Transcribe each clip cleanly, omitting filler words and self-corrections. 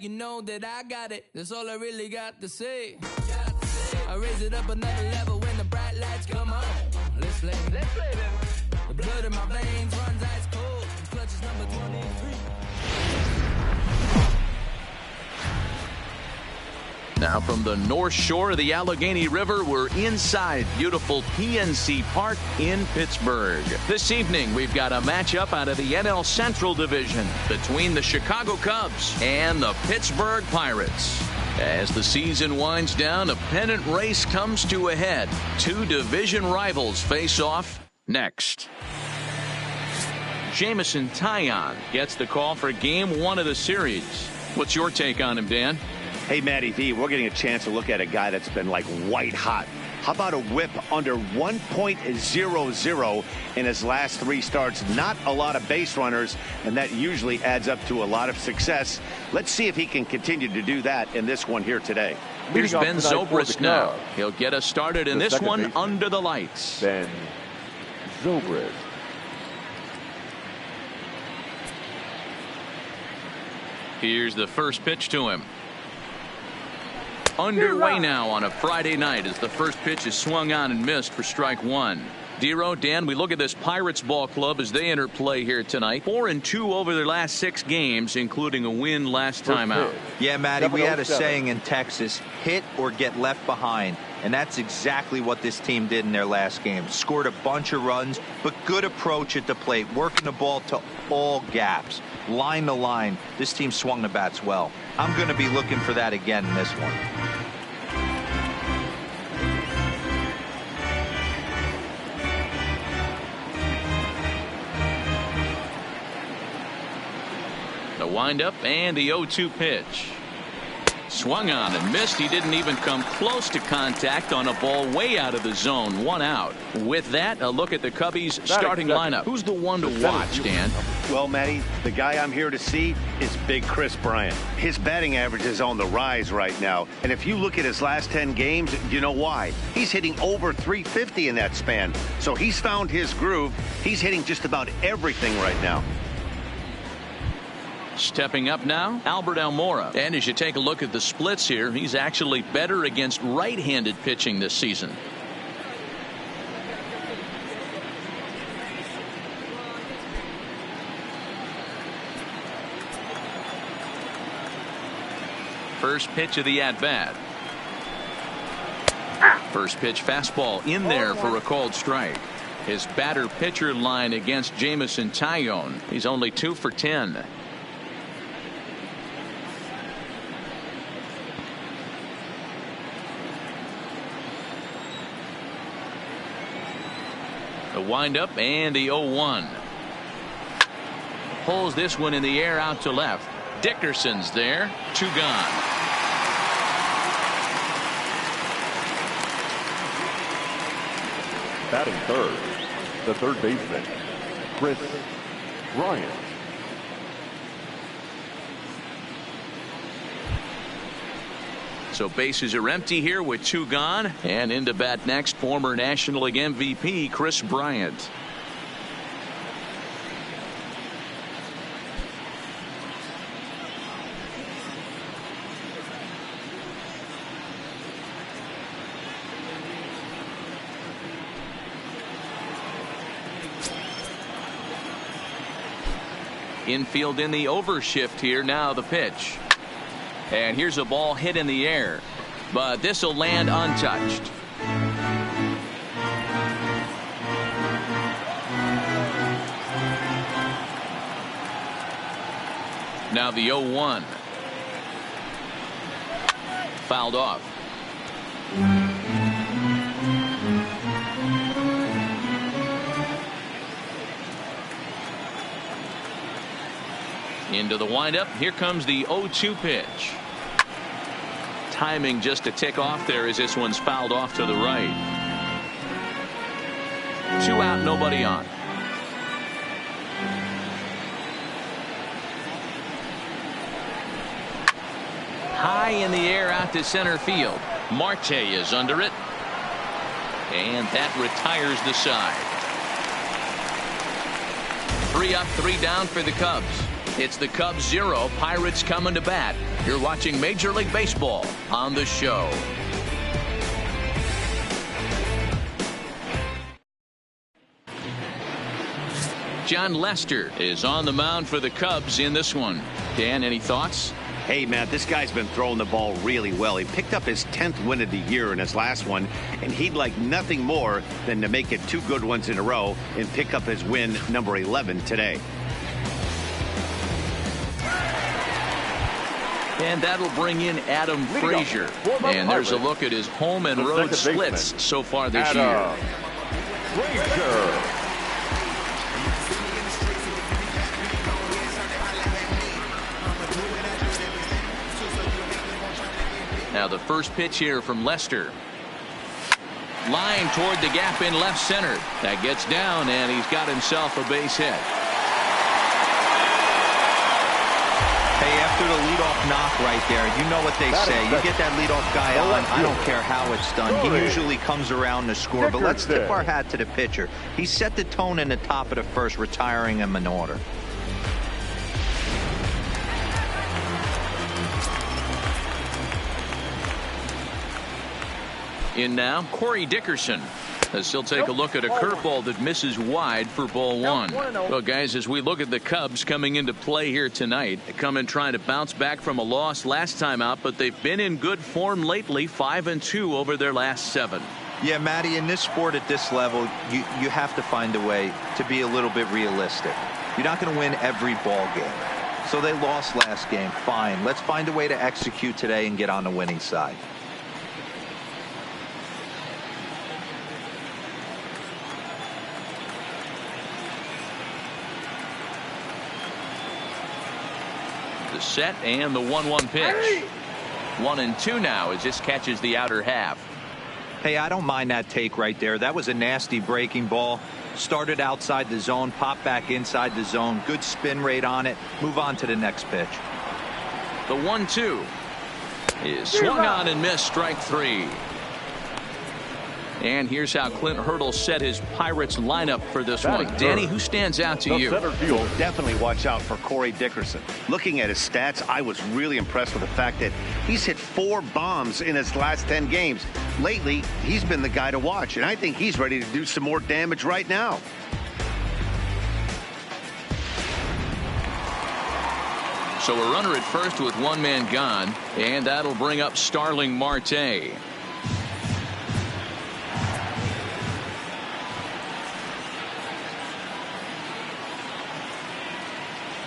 you know that I got it. That's all I really got to say. I raise it up another level when the bright lights come on. Let's play. The blood in my veins runs ice cold. Clutch is number 23. Now from the north shore of the Allegheny River, we're inside beautiful PNC Park in Pittsburgh. This evening, we've got a matchup out of the NL Central Division between the Chicago Cubs and the Pittsburgh Pirates. As the season winds down, a pennant race comes to a head. Two division rivals face off next. Jameson Taillon gets the call for game one of the series. What's your take on him, Dan? Hey, Matty V, we're getting a chance to look at a guy that's been like white hot. How about a whip under 1.00 in his last three starts? Not a lot of base runners, and that usually adds up to a lot of success. Let's see if he can continue to do that in this one here today. Here's Ben Zobrist now. He'll get us started in this one under the lights. Ben Zobrist. Here's the first pitch to him. Underway now on a Friday night as the first pitch is swung on and missed for strike one. Dero, Dan, we look at this Pirates ball club as they enter play here tonight. 4-2 over their last 6 games, including a win last time out. Yeah, Matty, we had a saying in Texas, hit or get left behind. And that's exactly what this team did in their last game. Scored a bunch of runs, but good approach at the plate, working the ball to all gaps. Line to line, this team swung the bats well. I'm going to be looking for that again in this one. The windup and the 0-2 pitch. Swung on and missed. He didn't even come close to contact on a ball way out of the zone. 1 out. With that, a look at the Cubbies starting lineup. Who's the one to watch, Dan? Well, Matty, the guy I'm here to see is Big Kris Bryant. His batting average is on the rise right now. And if you look at his last 10 games, you know why. He's hitting over 350 in that span. So he's found his groove. He's hitting just about everything right now. Stepping up now, Albert Almora. And as you take a look at the splits here, he's actually better against right-handed pitching this season. First pitch of the at-bat. First pitch fastball in there for a called strike. His batter-pitcher line against Jameson Taillon. He's only 2 for 10. The windup and the 0-1. Pulls this one in the air out to left. Dickerson's there. 2 gone. Batting third, the third baseman, Kris Bryant. So bases are empty here with 2 gone. And into bat next, former National League MVP Kris Bryant. Infield in the overshift here. Now the pitch. And here's a ball hit in the air, but this will land untouched. Now the 0-1. Fouled off. Into the windup. Here comes the 0-2 pitch. Timing just a tick off there as this one's fouled off to the right. 2 out, nobody on. High in the air out to center field. Marte is under it. And that retires the side. 3 up, 3 down for the Cubs. It's the Cubs 0, Pirates coming to bat. You're watching Major League Baseball on the show. Jon Lester is on the mound for the Cubs in this one. Dan, any thoughts? Hey, Matt, this guy's been throwing the ball really well. He picked up his 10th win of the year in his last one, and he'd like nothing more than to make it 2 good ones in a row and pick up his win number 11 today. And that'll bring in Adam Frazier. And there's a look at his home and road splits so far this year. Frazier. Now the first pitch here from Lester. Line toward the gap in left center. That gets down, and he's got himself a base hit. Hey, after the leadoff knock right there, you know what they say. You get that leadoff guy on, I don't care how it's done. He usually comes around to score, but let's tip our hat to the pitcher. He set the tone in the top of the first, retiring him in order. In now, Corey Dickerson, as he'll take a look at a curveball that misses wide for ball 1. Well, guys, as we look at the Cubs coming into play here tonight, they come in trying to bounce back from a loss last time out, but they've been in good form lately, 5-2 over their last 7. Yeah, Matty, in this sport at this level, you have to find a way to be a little bit realistic. You're not going to win every ball game. So they lost last game. Fine. Let's find a way to execute today and get on the winning side. The set and the 1-1 pitch. 1-2 now as this catches the outer half. Hey, I don't mind that take right there. That was a nasty breaking ball. Started outside the zone, popped back inside the zone. Good spin rate on it. Move on to the next pitch. The 1-2 is swung on and missed, strike 3. And here's how Clint Hurdle set his Pirates lineup for this one. Danny, who stands out to you? You'll definitely watch out for Corey Dickerson. Looking at his stats, I was really impressed with the fact that he's hit 4 bombs in his last 10 games. Lately, he's been the guy to watch, and I think he's ready to do some more damage right now. So a runner at first with 1 man gone, and that'll bring up Starling Marte.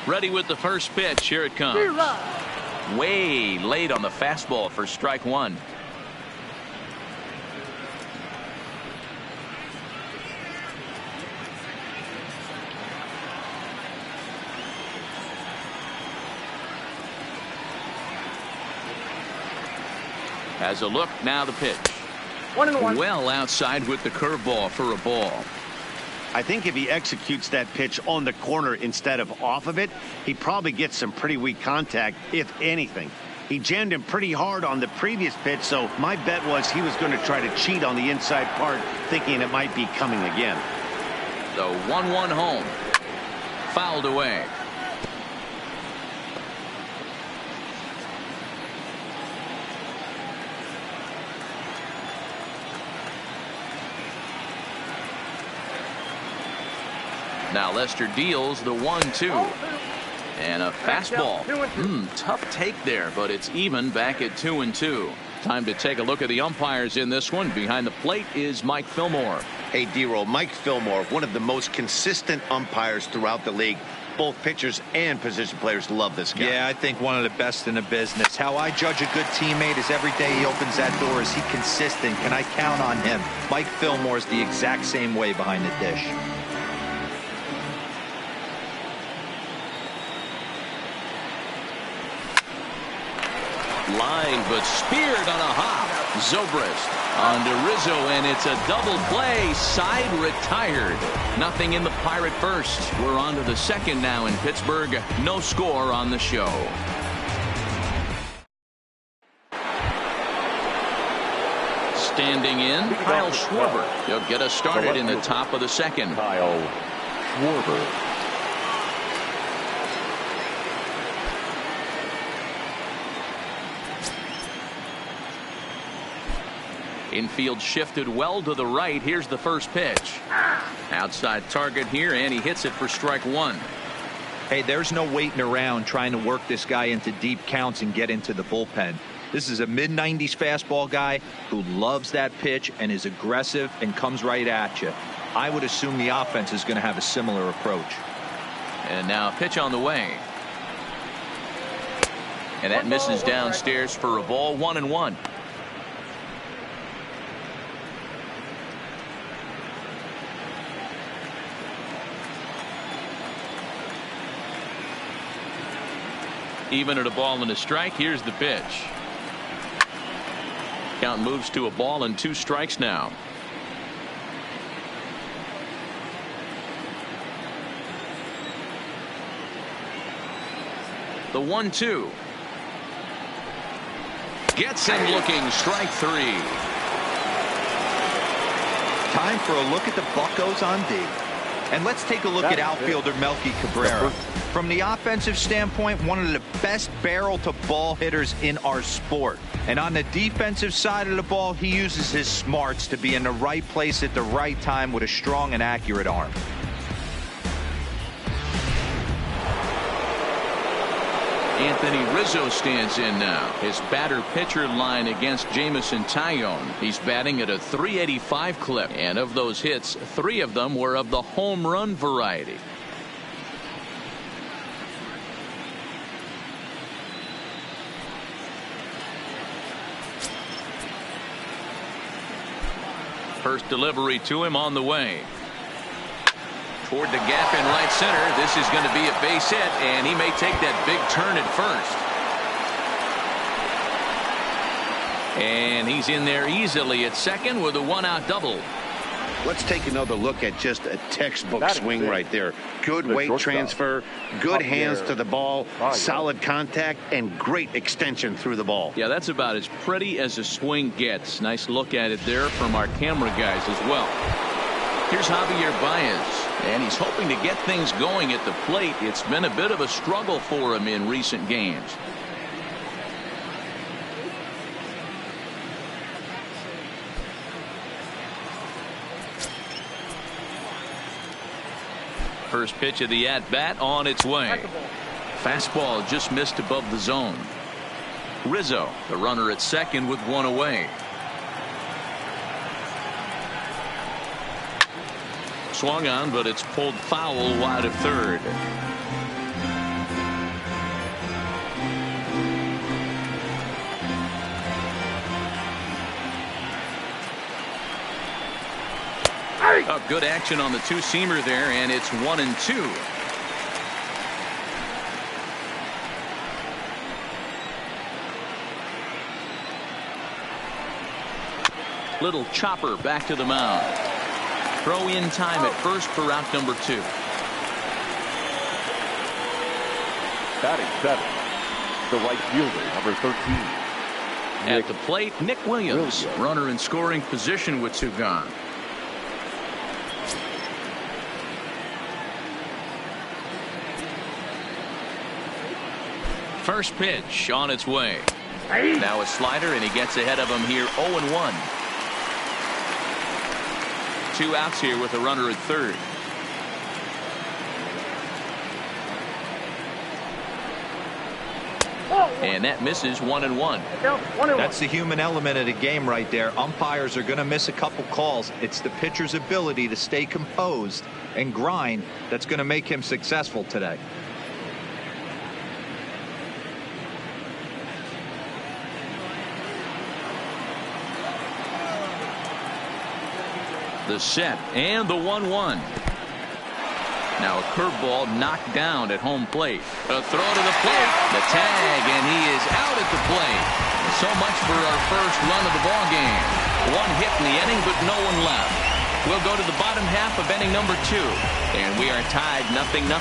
Ready with the first pitch. Here it comes. Way late on the fastball for strike 1. Has a look, now the pitch. 1-1. Well outside with the curveball for a ball. I think if he executes that pitch on the corner instead of off of it, he probably gets some pretty weak contact, if anything. He jammed him pretty hard on the previous pitch, so my bet was he was going to try to cheat on the inside part, thinking it might be coming again. The 1-1 home. Fouled away. Now Lester deals the 1-2. And a fastball. Tough take there, but it's even back at 2-2. Time to take a look at the umpires in this one. Behind the plate is Mike Fillmore. Hey, D-Roll, Mike Fillmore, one of the most consistent umpires throughout the league. Both pitchers and position players love this guy. Yeah, I think one of the best in the business. How I judge a good teammate is every day he opens that door. Is he consistent? Can I count on him? Mike Fillmore is the exact same way behind the dish. Line, but speared on a hop. Zobrist on to Rizzo, and it's a double play. Side retired. Nothing in the Pirate first. We're on to the second now in Pittsburgh. No score on the show. Standing in, Kyle Schwarber. He'll get us started in the top of the second. Kyle Schwarber. Infield shifted well to the right. Here's the first pitch. Outside target here, and he hits it for strike one. Hey, there's no waiting around trying to work this guy into deep counts and get into the bullpen. This is a mid-90s fastball guy who loves that pitch and is aggressive and comes right at you. I would assume the offense is going to have a similar approach. And now a pitch on the way. And that misses downstairs for a ball. 1-1. Even at a ball and a strike. Here's the pitch. Count moves to a ball and 2 strikes now. The 1-2. Gets him looking. Strike 3. Time for a look at the Buccos on D. And let's take a look at outfielder Melky Cabrera. From the offensive standpoint, one of the best barrel to ball hitters in our sport. And on the defensive side of the ball, he uses his smarts to be in the right place at the right time with a strong and accurate arm. Anthony Rizzo stands in now. His batter-pitcher line against Jameson Taillon. He's batting at a .385 clip. And of those hits, 3 of them were of the home run variety. First delivery to him on the way. Toward the gap in right center. This is going to be a base hit, and he may take that big turn at first. And he's in there easily at second with a 1-out double. Let's take another look at just a textbook swing right there. Good weight transfer, good hands to the ball, solid contact, and great extension through the ball. Yeah, that's about as pretty as a swing gets. Nice look at it there from our camera guys as well. Here's Javier Baez, and he's hoping to get things going at the plate. It's been a bit of a struggle for him in recent games. First pitch of the at-bat on its way. Fastball just missed above the zone. Rizzo, the runner at second with 1 away. Swung on, but it's pulled foul wide of third. Oh, good action on the 2-seamer there, and it's 1-2. Little chopper back to the mound. Throw in time at first for out number 2. Batting 7, the right fielder, number 13. At the plate, Nick Williams. Runner in scoring position with 2 gone. First pitch on its way. Now a slider, and he gets ahead of him here. 0-1. 2 outs here with a runner at third. And that misses. 1-1. That's the human element of the game right there. Umpires are going to miss a couple calls. It's the pitcher's ability to stay composed and grind that's going to make him successful today. The set and the 1-1. Now a curveball knocked down at home plate. A throw to the plate. The tag, and he is out at the plate. So much for our first run of the ball game. 1 hit in the inning, but no one left. We'll go to the bottom half of inning number 2, and we are tied 0-0.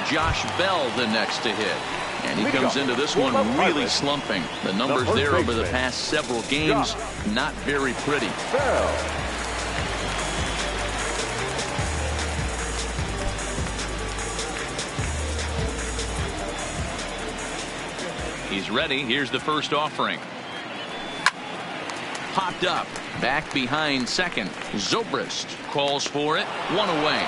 Josh Bell the next to hit. And he comes into this one really slumping. The numbers there over the past several games, not very pretty. He's ready. Here's the first offering. Popped up. Back behind second. Zobrist calls for it. One away.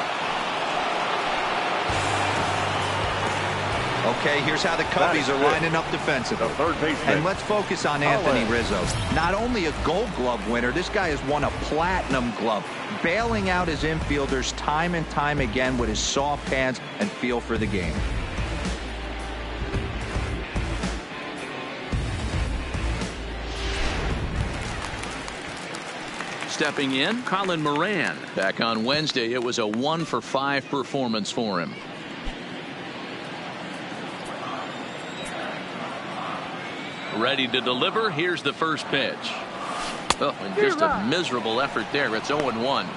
Okay, here's how the Cubbies are lining up defensively. And let's focus on Anthony Rizzo. Not only a Gold Glove winner, this guy has won a Platinum Glove, bailing out his infielders time and time again with his soft hands and feel for the game. Stepping in, Colin Moran. Back on Wednesday, it was a 1-for-5 performance for him. Ready to deliver. Here's the first pitch. Oh, and just a miserable effort there. It's 0-1.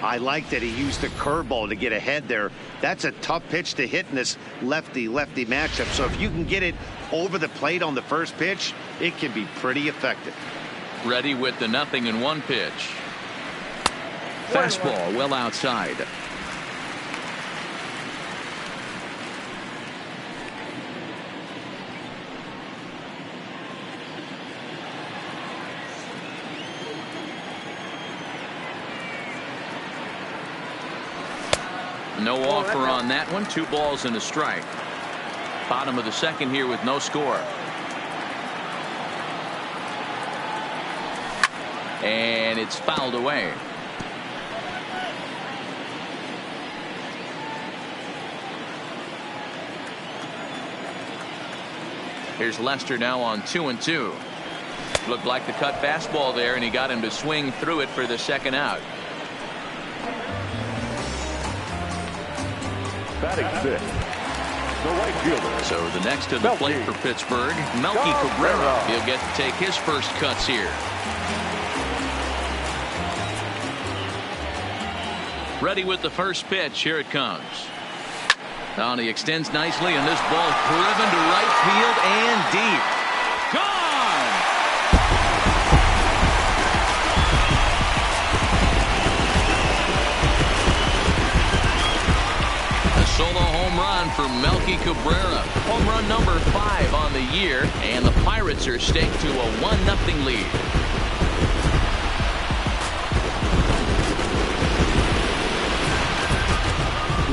I like that he used the curveball to get ahead there. That's a tough pitch to hit in this lefty-lefty matchup. So if you can get it over the plate on the first pitch, it can be pretty effective. Ready with the 0-1 pitch. Fastball well outside. No offer on that one. 2 balls and a strike. Bottom of the second here with no score. And it's fouled away. Here's Lester now on 2-2. Looked like the cut fastball there, and he got him to swing through it for the second out. Batting 6, the right fielder. So the next to the plate for Pittsburgh, Melky Cabrera. He'll get to take his first cuts here. Ready with the first pitch. Here it comes. Now he extends nicely, and this ball driven to right field and deep. Gone! A solo home run for Melky Cabrera. Home run number 5 on the year, and the Pirates are staked to a 1-0 lead.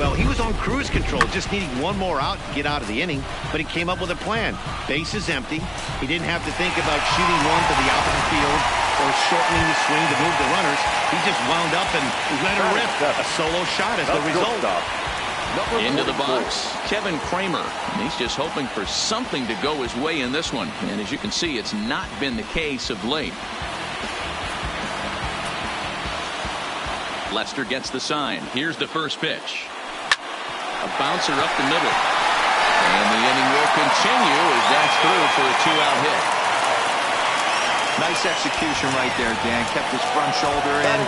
Well, he was on cruise control, just needing one more out to get out of the inning, but he came up with a plan. Base is empty. He didn't have to think about shooting one to the opposite field or shortening the swing to move the runners. He just wound up and let her rip. A solo shot as the result. Into the box, Kevin Kramer. He's just hoping for something to go his way in this one. And as you can see, it's not been the case of late. Lester gets the sign. Here's the first pitch. A bouncer up the middle. And the inning will continue as that's through for a 2-out hit. Nice execution right there, Dan. Kept his front shoulder in,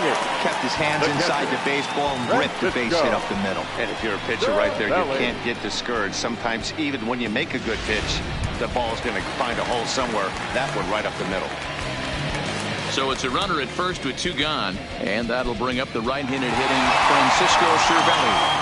kept his hands inside the baseball, and ripped the base hit up the middle. And if you're a pitcher right there, you can't get discouraged. Sometimes even when you make a good pitch, the ball's going to find a hole somewhere. That one right up the middle. So it's a runner at first with 2 gone, and that'll bring up the right-handed hitting Francisco Cervelli.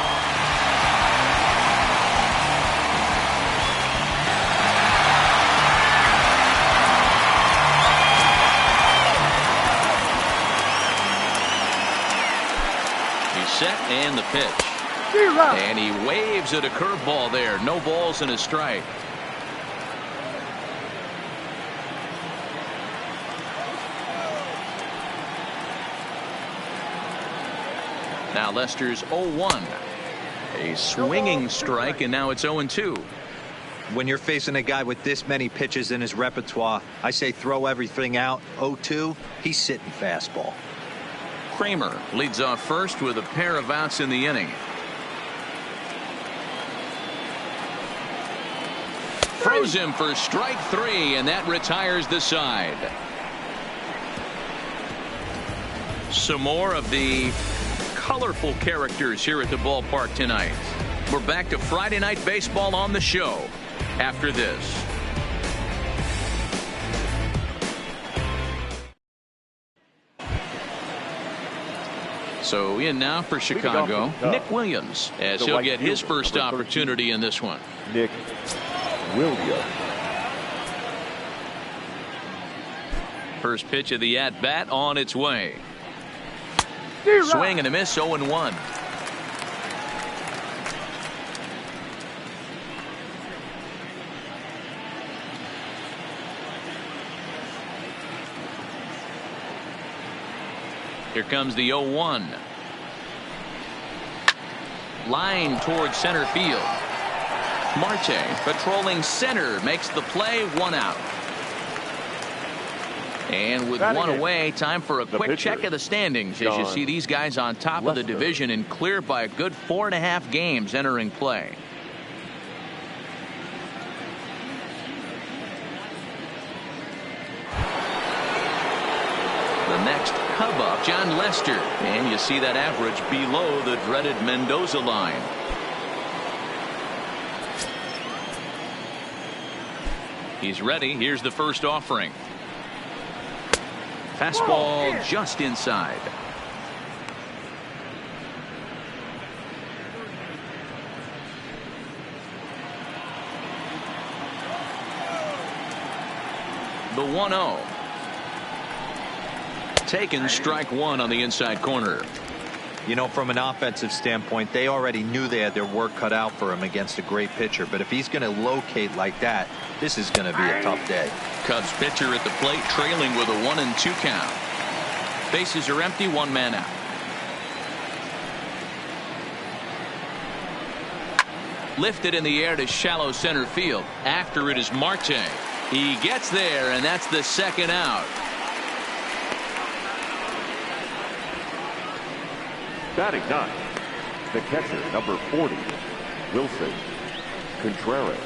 Set and the pitch. And he waves at a curveball there. No balls and a strike. Now Lester's 0-1. A swinging strike, and now it's 0-2. When you're facing a guy with this many pitches in his repertoire, I say throw everything out. 0-2, he's sitting fastball. Kramer leads off first with a pair of outs in the inning. Throws him for strike 3, and that retires the side. Some more of the colorful characters here at the ballpark tonight. We're back to Friday Night Baseball on the show after this. So in now for Chicago, Nick Williams, as he'll get his first opportunity in this one. Nick Williams. First pitch of the at-bat on its way. Swing and a miss, 0-1. Here comes the 0-1. Line towards center field. Marte patrolling center makes the play, 1 out. And with 1 away, time for a quick check of the standings as you see these guys on top of the division and clear by a good 4.5 games entering play. The next Cub up, John Lester, and you see that average below the dreaded Mendoza line. He's ready. Here's the first offering. Fastball just inside. The 1-0. Taken, strike 1 on the inside corner. You know, from an offensive standpoint, they already knew they had their work cut out for him against a great pitcher. But if he's going to locate like that, this is going to be a tough day. Cubs pitcher at the plate, trailing with a 1-2 count. Bases are empty, 1 man out. Lifted in the air to shallow center field. After it is Marte. He gets there, and that's the second out. Batting 9, the catcher, number 40, Wilson Contreras.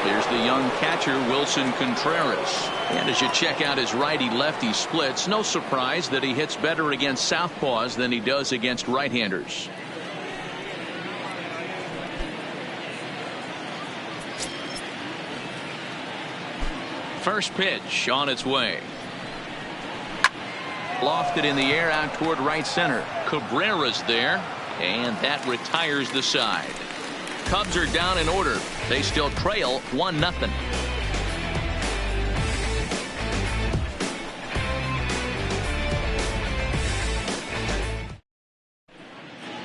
Here's the young catcher, Wilson Contreras. And as you check out his righty-lefty splits, no surprise that he hits better against southpaws than he does against right-handers. First pitch on its way. Lofted in the air out toward right center. Cabrera's there, and that retires the side. Cubs are down in order. They still trail 1-0.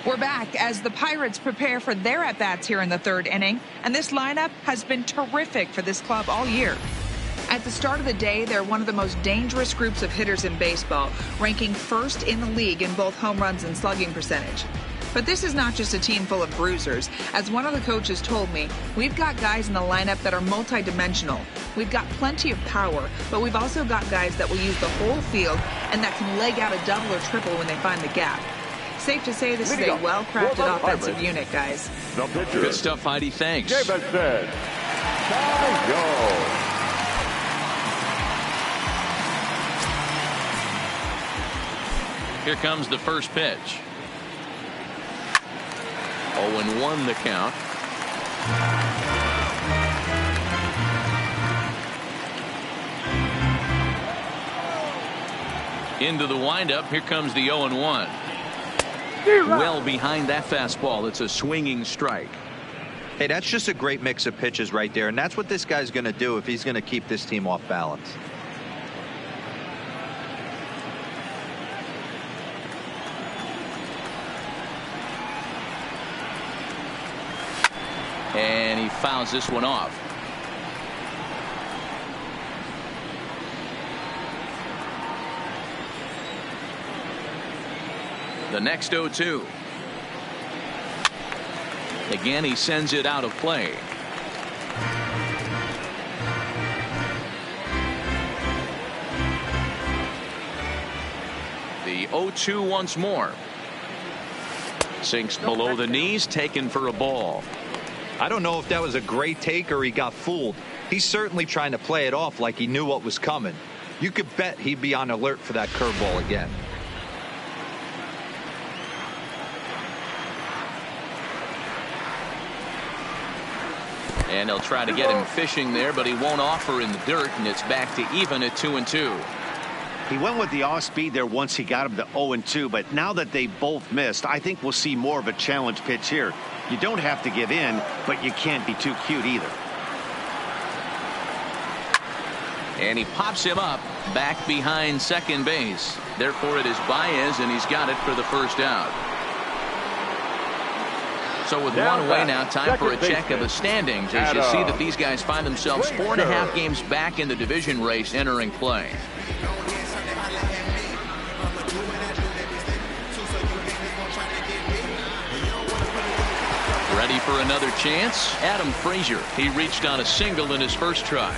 We're back as the Pirates prepare for their at-bats here in the 3rd inning, and this lineup has been terrific for this club all year. At the start of the day, they're one of the most dangerous groups of hitters in baseball, ranking 1st in the league in both home runs and slugging percentage. But this is not just a team full of bruisers. As one of the coaches told me, we've got guys in the lineup that are multidimensional. We've got plenty of power, but we've also got guys that will use the whole field and that can leg out a double or triple when they find the gap. Safe to say this is a well-crafted offensive unit, guys. Good stuff, Heidi. Thanks. Here comes the first pitch. 0-1 the count. Into the windup. Here comes the 0-1. Well behind that fastball. It's a swinging strike. Hey, that's just a great mix of pitches right there, and that's what this guy's going to do if he's going to keep this team off balance. And he fouls this one off. The next 0-2. Again, he sends it out of play. The 0-2 once more. Sinks below the knees, taken for a ball. I don't know if that was a great take or he got fooled. He's certainly trying to play it off like he knew what was coming. You could bet he'd be on alert for that curveball again. And they'll try to get him fishing there, but he won't offer in the dirt, and it's back to even at 2-2. He went with the off speed there once he got him to 0-2, but now that they both missed, I think we'll see more of a challenge pitch here. You don't have to give in, but you can't be too cute either. And he pops him up back behind second base. Therefore, it is Baez, and he's got it for the first out. So with one away now, time for a check of the standings as you see that these guys find themselves 4.5 games back in the division race entering play. Ready for another chance? Adam Frazier. He reached on a single in his first try.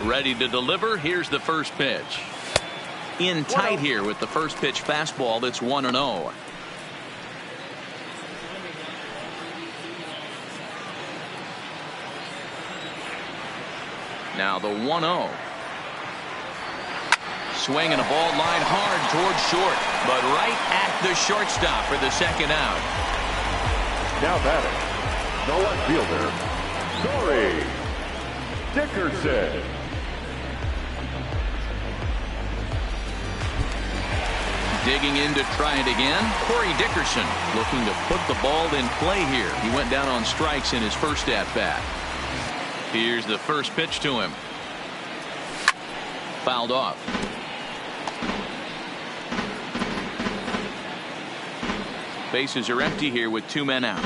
Ready to deliver. Here's the first pitch. In tight here with the first pitch fastball. That's 1-0. Now the 1-0. Swinging a ball line hard towards short, but right at the shortstop for the second out. Now batting, the left fielder, Corey Dickerson. Digging in to try it again. Corey Dickerson looking to put the ball in play here. He went down on strikes in his first at bat. Here's the first pitch to him. Fouled off. Bases are empty here with 2 men out.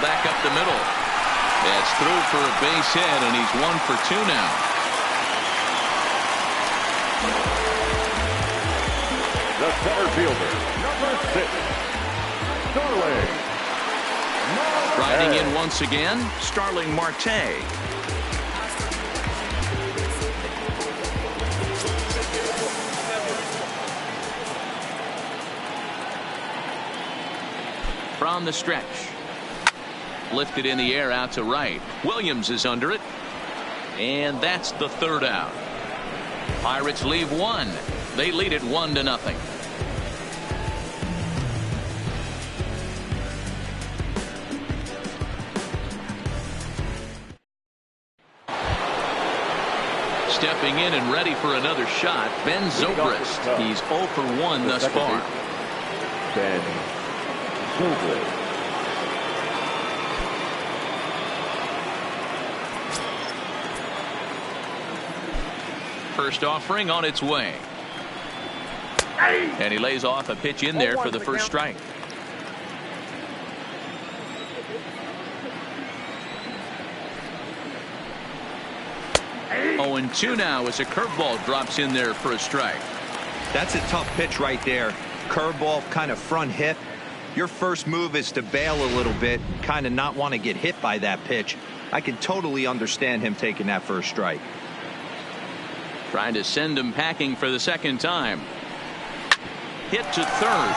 Back up the middle. That's through for a base hit, and he's 1 for 2 now. The center fielder, number 6, Starling Marte. Riding in once again, Starling Marte. From the stretch. Lifted in the air out to right. Williams is under it. And that's the third out. Pirates leave 1. They lead it 1-0. Stepping in and ready for another shot, Ben Zobrist. He's 0 for 1 thus far. Ben Zobrist. First offering on its way. And he lays off a pitch in there for the first strike. Oh, and 2 now as a curveball drops in there for a strike. That's a tough pitch right there. Curveball, kind of front hip. Your first move is to bail a little bit, kind of not want to get hit by that pitch. I can totally understand him taking that first strike. Trying to send him packing for the second time. Hit to third.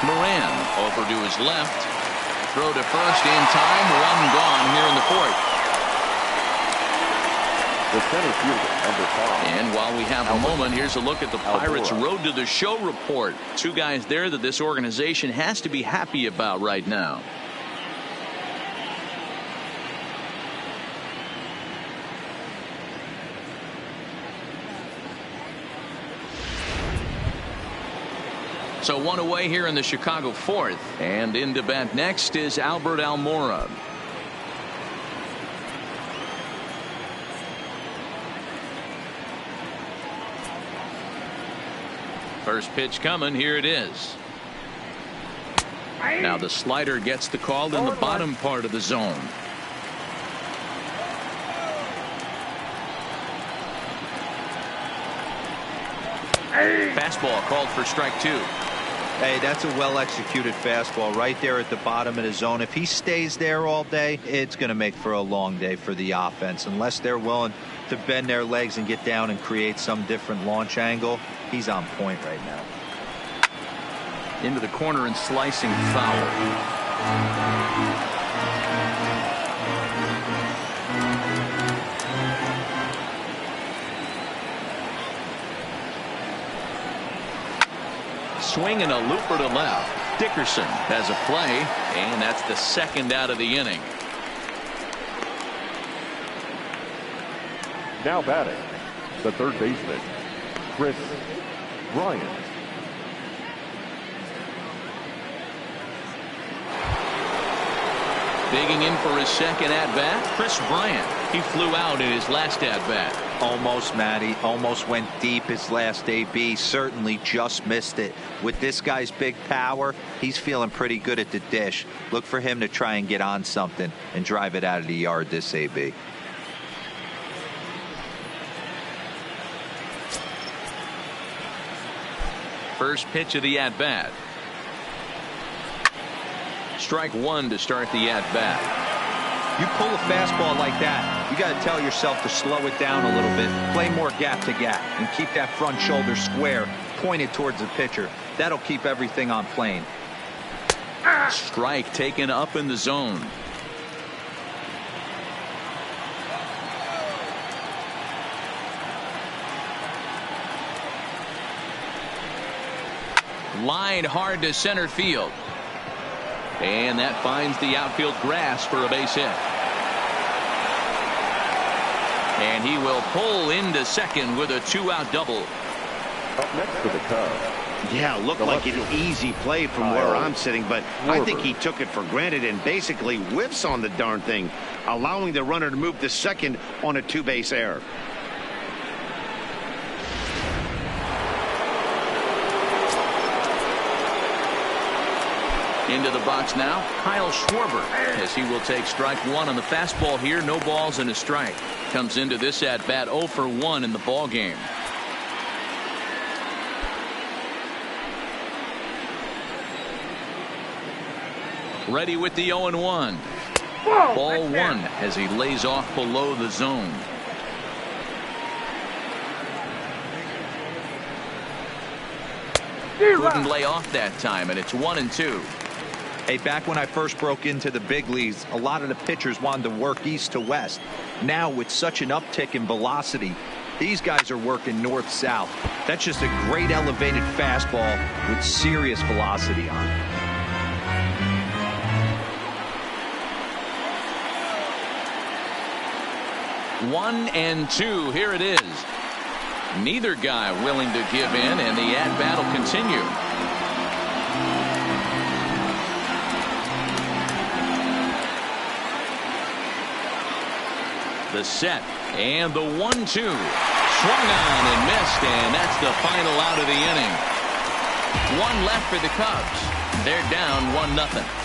Moran over to his left. Throw to first in time. 1 gone here in the fourth. The center fielder, number 5. And while we have a moment, here's a look at the Pirates' Road to the Show report. 2 guys there that this organization has to be happy about right now. So 1 away here in the Chicago fourth. And in to bat next is Albert Almora. First pitch coming. Here it is. Now the slider gets the call in the bottom part of the zone. Fastball called for strike 2. Hey, that's a well-executed fastball right there at the bottom of the zone. If he stays there all day, it's going to make for a long day for the offense. Unless they're willing to bend their legs and get down and create some different launch angle, he's on point right now. Into the corner and slicing foul. Swing and a looper to left. Dickerson has a play, and that's the second out of the inning. Now batting, the third baseman, Kris Bryant. Digging in for his second at-bat, Kris Bryant. He flew out in his last at-bat. Almost, Matty. Almost went deep his last AB. Certainly just missed it. With this guy's big power, he's feeling pretty good at the dish. Look for him to try and get on something and drive it out of the yard this AB. First pitch of the at-bat. Strike one to start the at-bat. You pull a fastball like that, you got to tell yourself to slow it down a little bit, play more gap to gap, and keep that front shoulder square, pointed towards the pitcher. That'll keep everything on plane. Strike taken up in the zone. Line hard to center field. And that finds the outfield grass for a base hit. And he will pull into second with a 2-out double. Up next for the Cubs. Yeah, looked like an easy play from where I'm sitting, but I think he took it for granted and basically whiffs on the darn thing, allowing the runner to move to second on a 2-base error. Into the box now, Kyle Schwarber, as he will take strike one on the fastball here. No balls and a strike. Comes into this at bat 0 for 1 in the ball game. Ready with the 0-1. Ball one as he lays off below the zone. Couldn't lay off that time, and it's 1-2. Hey, back when I first broke into the big leagues, a lot of the pitchers wanted to work east to west. Now, with such an uptick in velocity, these guys are working north-south. That's just a great elevated fastball with serious velocity on it. One and two. Here it is. Neither guy willing to give in, and the at-bat will continue. The set and the 1-2. Swung on and missed, and that's the final out of the inning. One left for the Cubs. They're down 1-0.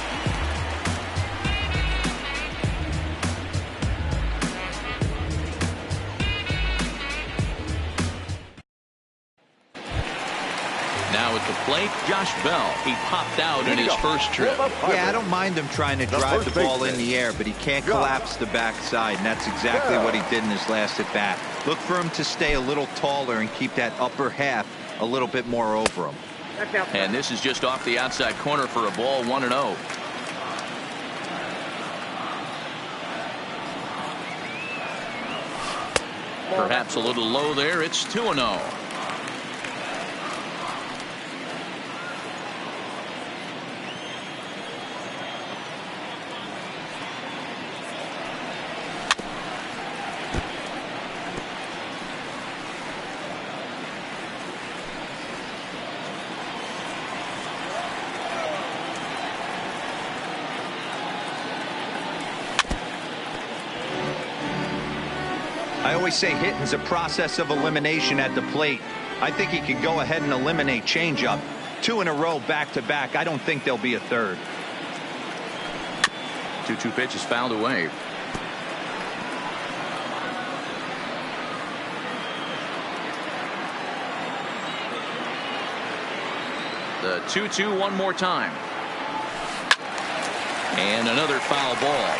Now at the plate, Josh Bell. He popped out in his first trip. Yeah, I don't mind him trying to drive the ball in the air, but he can't collapse the backside, and that's exactly what he did in his last at bat. Look for him to stay a little taller and keep that upper half a little bit more over him. And this is just off the outside corner for a ball, 1-0. Perhaps a little low there. It's 2-0. I always say hitting's a process of elimination at the plate. I think he could go ahead and eliminate changeup. 2 in a row back-to-back. I don't think there'll be a third. 2-2 pitch is fouled away. The 2-2 one more time. And another foul ball.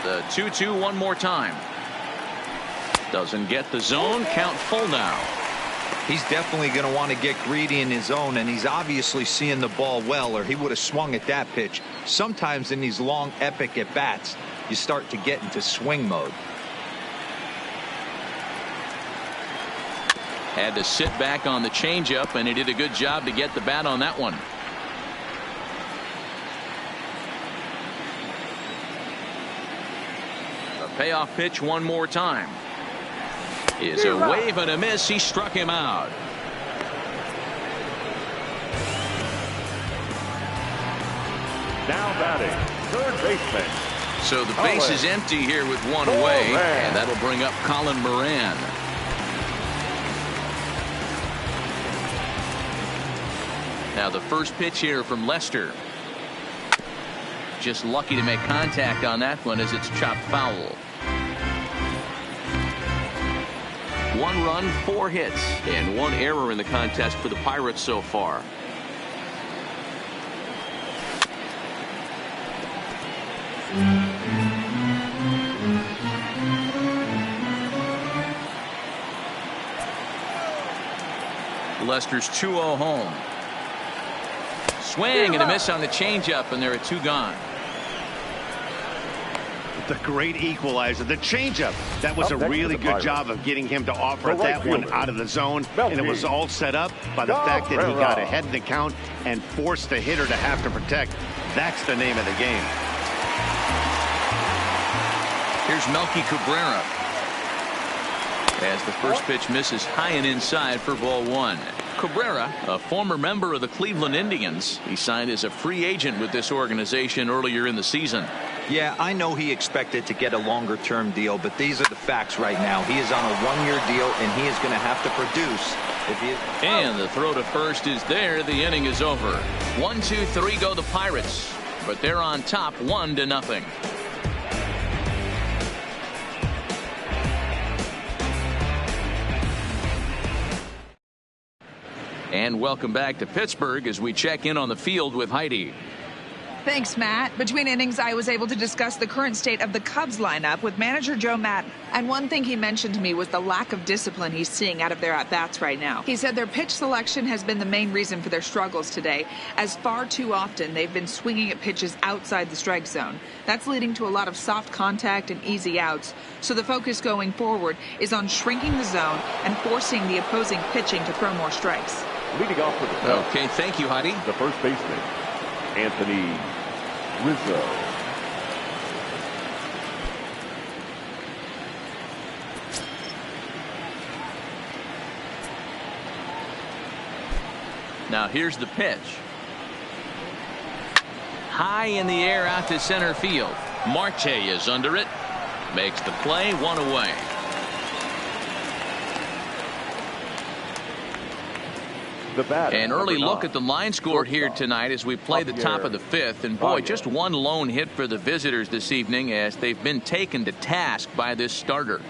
The 2-2 one more time. Doesn't get the zone. Count full now. He's definitely going to want to get greedy in his zone, and he's obviously seeing the ball well, or he would have swung at that pitch. Sometimes in these long, epic at-bats, you start to get into swing mode. Had to sit back on the changeup, and he did a good job to get the bat on that one. A payoff pitch one more time. Is a wave and a miss. He struck him out. Now batting, third baseman. So the base is empty here with one away, and that'll bring up Colin Moran. Now the first pitch here from Lester. Just lucky to make contact on that one as it's chopped foul. 1 run, 4 hits, and 1 error in the contest for the Pirates so far. Lester's 2-0 home. Swing and a miss on the changeup, and there are 2 gone. The great equalizer, the changeup. That was a really good job of getting him to offer that one out of the zone, and it was all set up by the fact that he got ahead in the count and forced the hitter to have to protect. That's the name of the game. Here's Melky Cabrera as the first pitch misses high and inside for ball 1. Cabrera, a former member of the Cleveland Indians. He signed as a free agent with this organization earlier in the season. Yeah, I know he expected to get a longer-term deal, but these are the facts right now. He is on a 1-year deal, and he is going to have to produce. And the throw to first is there. The inning is over. 1, 2, 3 go the Pirates, but they're on top 1-0. And welcome back to Pittsburgh as we check in on the field with Heidi. Thanks, Matt. Between innings, I was able to discuss the current state of the Cubs lineup with manager Joe Maddon. And one thing he mentioned to me was the lack of discipline he's seeing out of their at-bats right now. He said their pitch selection has been the main reason for their struggles today, as far too often they've been swinging at pitches outside the strike zone. That's leading to a lot of soft contact and easy outs. So the focus going forward is on shrinking the zone and forcing the opposing pitching to throw more strikes. Leading off for the Cubs. Okay, thank you, Heidi. The first baseman, Anthony Rizzo. Now here's the pitch. High in the air out to center field. Marte is under it. Makes the play, 1 away. An early look at the line score here tonight as we play the top of the 5th. And boy, just 1 lone hit for the visitors this evening as they've been taken to task by this starter.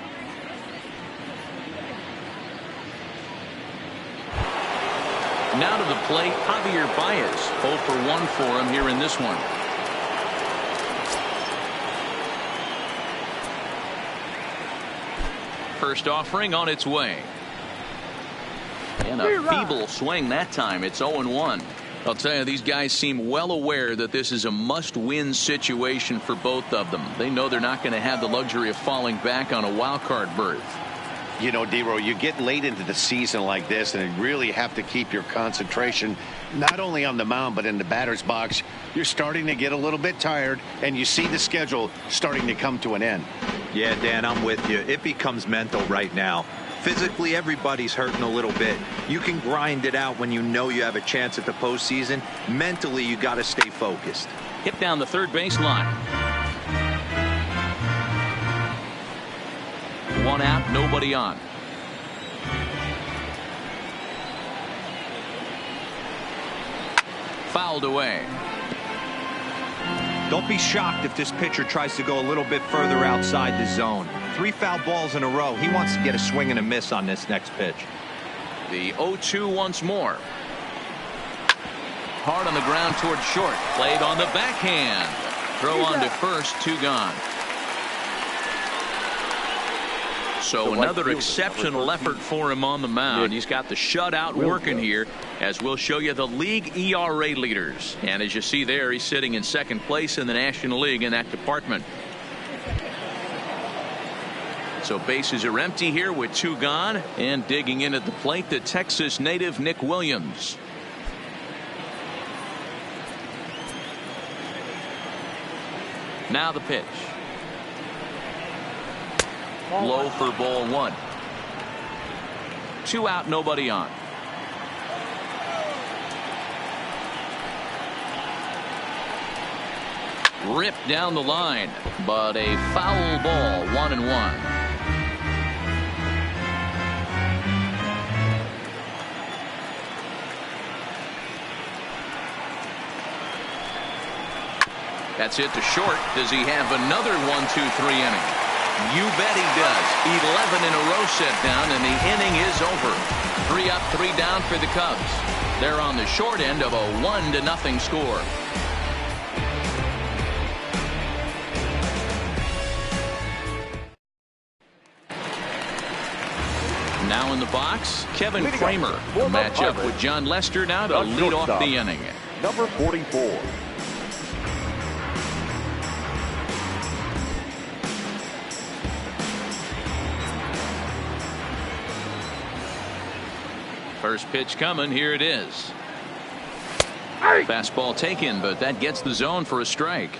Now to the plate, Javier Baez. 0 for 1 for him here in this one. First offering on its way. And a feeble swing that time. It's 0-1. I'll tell you, these guys seem well aware that this is a must-win situation for both of them. They know they're not going to have the luxury of falling back on a wild card berth. You know, D-Row, you get late into the season like this, and you really have to keep your concentration not only on the mound but in the batter's box. You're starting to get a little bit tired, and you see the schedule starting to come to an end. Yeah, Dan, I'm with you. It becomes mental right now. Physically, everybody's hurting a little bit. You can grind it out when you know you have a chance at the postseason. Mentally, you got to stay focused. Hit down the third baseline. 1 out, nobody on. Fouled away. Don't be shocked if this pitcher tries to go a little bit further outside the zone. 3 foul balls in a row. He wants to get a swing and a miss on this next pitch. The 0-2 once more. Hard on the ground toward short. Played on the backhand. Throw on to first, 2 gone. So another exceptional effort for him on the mound. He's got the shutout working here, as we'll show you the league ERA leaders. And as you see there, he's sitting in second place in the National League in that department. So bases are empty here with 2 gone, and digging in at the plate, the Texas native Nick Williams. Now the pitch. Low for ball 1. 2 out, nobody on. Ripped down the line, but a foul ball, 1-1. That's it to short. Does he have another 1-2-3 inning? You bet he does. 11 in a row set down, and the inning is over. 3 up, 3 down for the Cubs. They're on the short end of a 1-0 score. Now in the box, Kevin Kramer. A matchup with John Lester now to lead off the inning. Number 44. First pitch coming. Here it is. Fastball taken, but that gets the zone for a strike.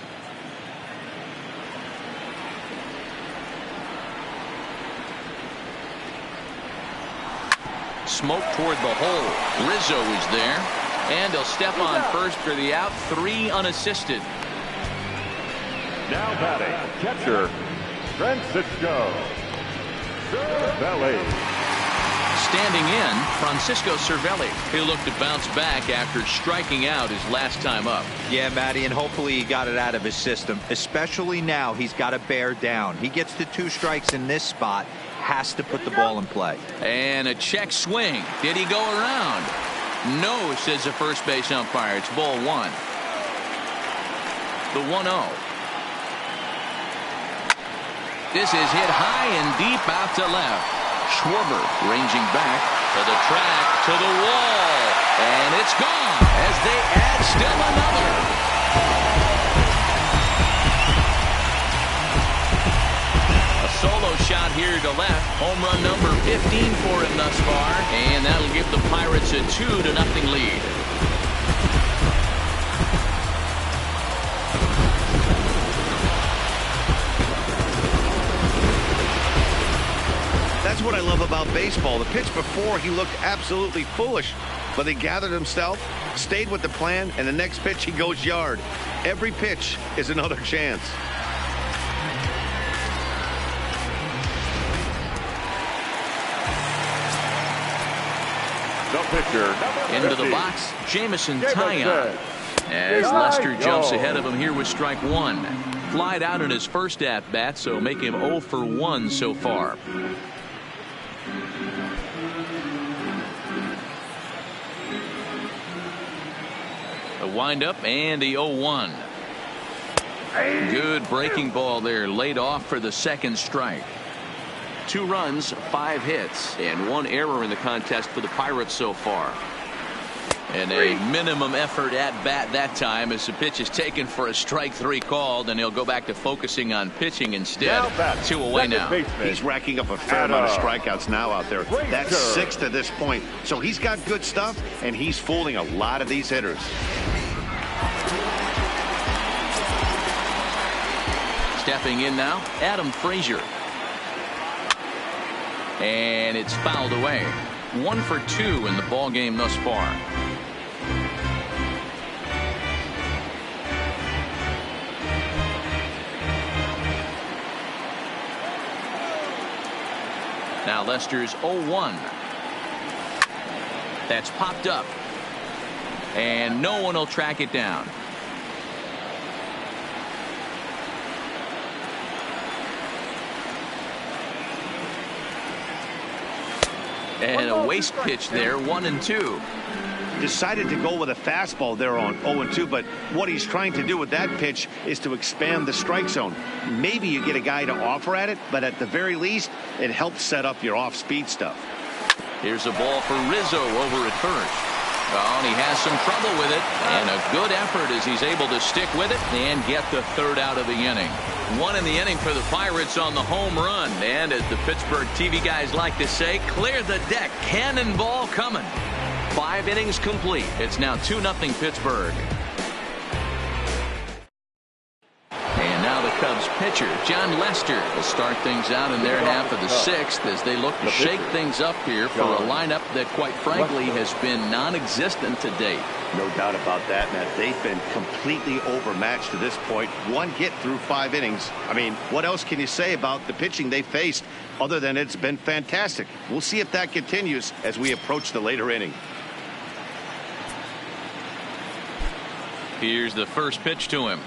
Smoke toward the hole. Rizzo is there, and he'll step on first for the out. 3 unassisted. Now batting, catcher, Francisco Cervelli. Standing in, Francisco Cervelli. He'll look to bounce back after striking out his last time up. Yeah, Matty, and hopefully he got it out of his system. Especially now, he's got to bear down. He gets the 2 strikes in this spot. Has to put the ball in play. And a check swing. Did he go around? No, says the first base umpire. It's ball 1. The 1-0. This is hit high and deep out to left. Schwarber ranging back to the track, to the wall, and it's gone as they add still another. A solo shot here to left. Home run number 15 for him thus far, and that'll give the Pirates a 2-0 lead. That's what I love about baseball. The pitch before, he looked absolutely foolish, but he gathered himself, stayed with the plan, and the next pitch he goes yard. Every pitch is another chance. The pitcher, into the box, Jameson Taillon. As Lester jumps ahead of him here with strike 1. Flied out in his first at-bat, so make him 0 for 1 so far. A windup and the 0-1. Good breaking ball there, laid off for the second strike. 2 runs, 5 hits, and 1 error in the contest for the Pirates so far. And a minimum effort at bat that time as the pitch is taken for a strike 3 called, and he'll go back to focusing on pitching instead. 2 away now. He's racking up a fair amount of strikeouts now out there. That's 6 to this point. So he's got good stuff, and he's fooling a lot of these hitters. Stepping in now, Adam Frazier. And it's fouled away. 1 for 2 in the ball game thus far. Now Lester's 0-1. That's popped up. And no one will track it down. And a waste pitch there, 1-2. decided to go with a fastball there on 0-2, but what he's trying to do with that pitch is to expand the strike zone. Maybe you get a guy to offer at it, but at the very least, it helps set up your off-speed stuff. Here's a ball for Rizzo over at first. Oh, and he has some trouble with it, and a good effort as he's able to stick with it and get the third out of the inning. One in the inning for the Pirates on the home run, and as the Pittsburgh TV guys like to say, clear the deck, cannonball coming. 5 innings complete. It's now 2-0 Pittsburgh. And now the Cubs pitcher, John Lester, will start things out in their half of the 6th as they look to shake things up here for a lineup that, quite frankly, has been non-existent to date. No doubt about that, Matt. They've been completely overmatched to this point. 1 hit through 5 innings. I mean, what else can you say about the pitching they faced other than it's been fantastic? We'll see if that continues as we approach the later inning. Here's the first pitch to him.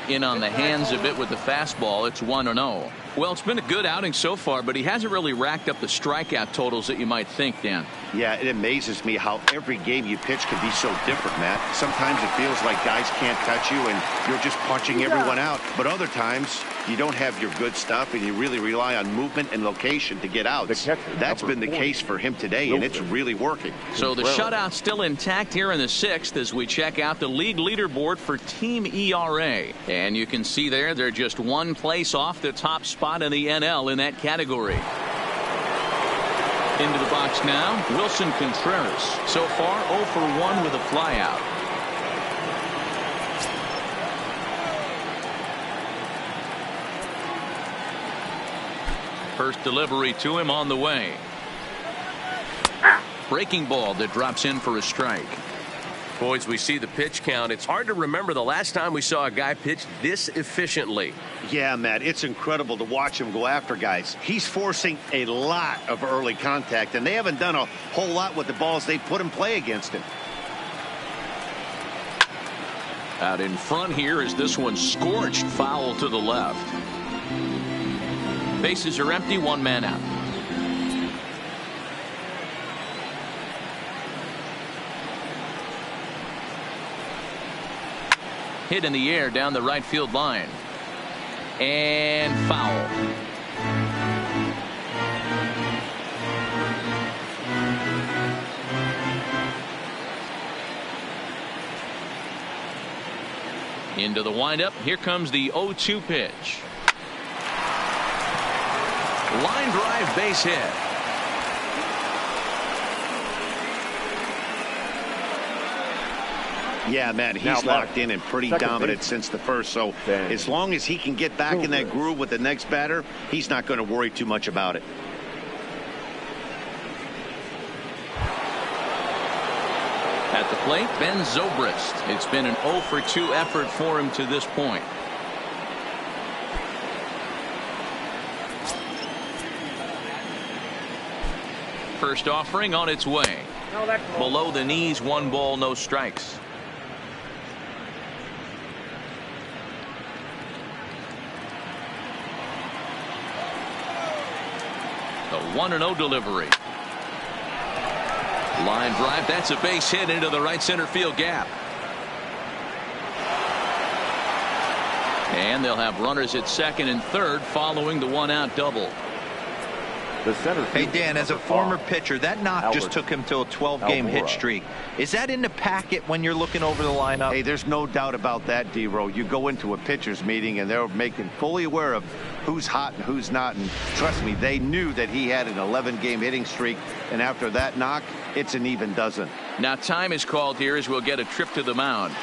In on the hands a bit with the fastball. It's 1-0. Well, it's been a good outing so far, but he hasn't really racked up the strikeout totals that you might think, Dan. Yeah, it amazes me how every game you pitch can be so different, Matt. Sometimes it feels like guys can't touch you and you're just punching everyone out. But other times you don't have your good stuff and you really rely on movement and location to get out. That's been the case for him today, and it's really working. So the shutout's still intact here in the 6th as we check out the league leaderboard for team ERA. And you can see there they're just 1 place off the top spot in the NL in that category. Into the box now, Wilson Contreras. So far 0 for 1 with a flyout. First delivery to him on the way. Breaking ball that drops in for a strike. Boys, we see the pitch count. It's hard to remember the last time we saw a guy pitch this efficiently. Yeah, Matt, it's incredible to watch him go after guys. He's forcing a lot of early contact, and they haven't done a whole lot with the balls they put in play against him. Out in front here is this one scorched foul to the left. Bases are empty, 1 man out. Hit in the air down the right field line. And foul. Into the windup. Here comes the 0-2 pitch. Line drive, base hit. Yeah, Matt, he's locked in and pretty dominant since the first. So as long as he can get back in that groove with the next batter, he's not going to worry too much about it. At the plate, Ben Zobrist. It's been an 0 for 2 effort for him to this point. First offering on its way. Below the knees, 1 ball, no strikes. The 1-0 delivery. Line drive. That's a base hit into the right center field gap. And they'll have runners at second and third following the 1-out double. Hey, Dan, as a former pitcher, that knock just took him to a 12-game hit streak. Is that in the packet when you're looking over the lineup? Hey, there's no doubt about that, D-Row. You go into a pitcher's meeting, and they're making fully aware of who's hot and who's not. And trust me, they knew that he had an 11-game hitting streak. And after that knock, it's an even dozen. Now time is called here as we'll get a trip to the mound.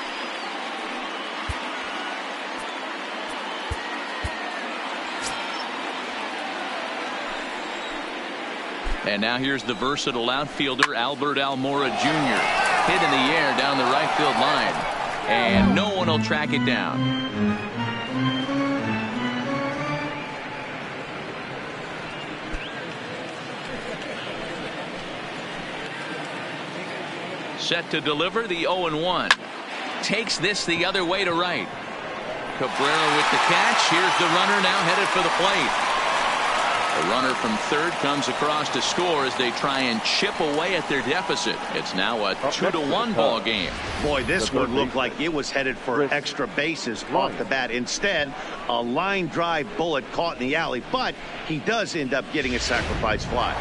And now here's the versatile outfielder, Albert Almora Jr. Hit in the air down the right field line. And no one will track it down. Set to deliver the 0-1. Takes this the other way to right. Cabrera with the catch. Here's the runner now headed for the plate. The runner from third comes across to score as they try and chip away at their deficit. It's now a 2-1 ball game. Boy, this would look like it was headed for extra bases off the bat. Instead, a line drive bullet caught in the alley, but he does end up getting a sacrifice fly.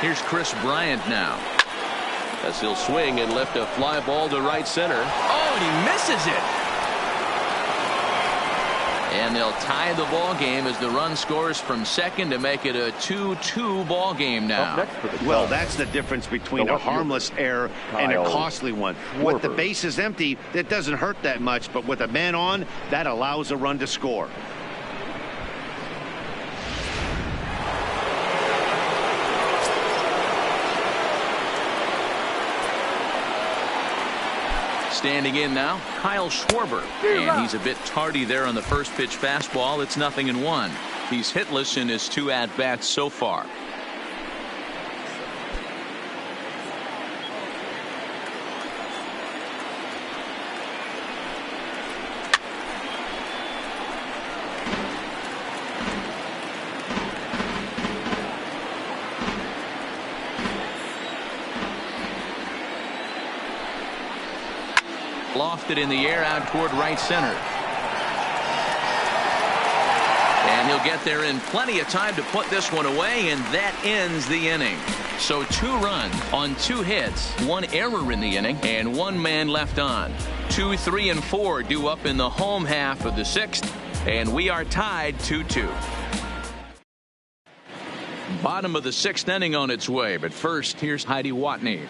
Here's Chris Bryant now. As he'll swing and lift a fly ball to right center. Oh, and he misses it. And they'll tie the ball game as the run scores from second to make it a 2-2 ball game now. Well, that's the difference between a harmless error and a costly one. With the bases empty, that doesn't hurt that much, but with a man on, that allows a run to score. Standing in now, Kyle Schwarber. And he's a bit tardy there on the first pitch fastball. It's 0-1. He's hitless in his 2 at-bats so far. Lofted in the air out toward right center. And he'll get there in plenty of time to put this one away, and that ends the inning. So 2 runs on 2 hits, 1 error in the inning, and 1 man left on. 2, 3, and 4 due up in the home half of the 6th, and we are tied 2-2. Bottom of the 6th inning on its way, but first, here's Heidi Watney.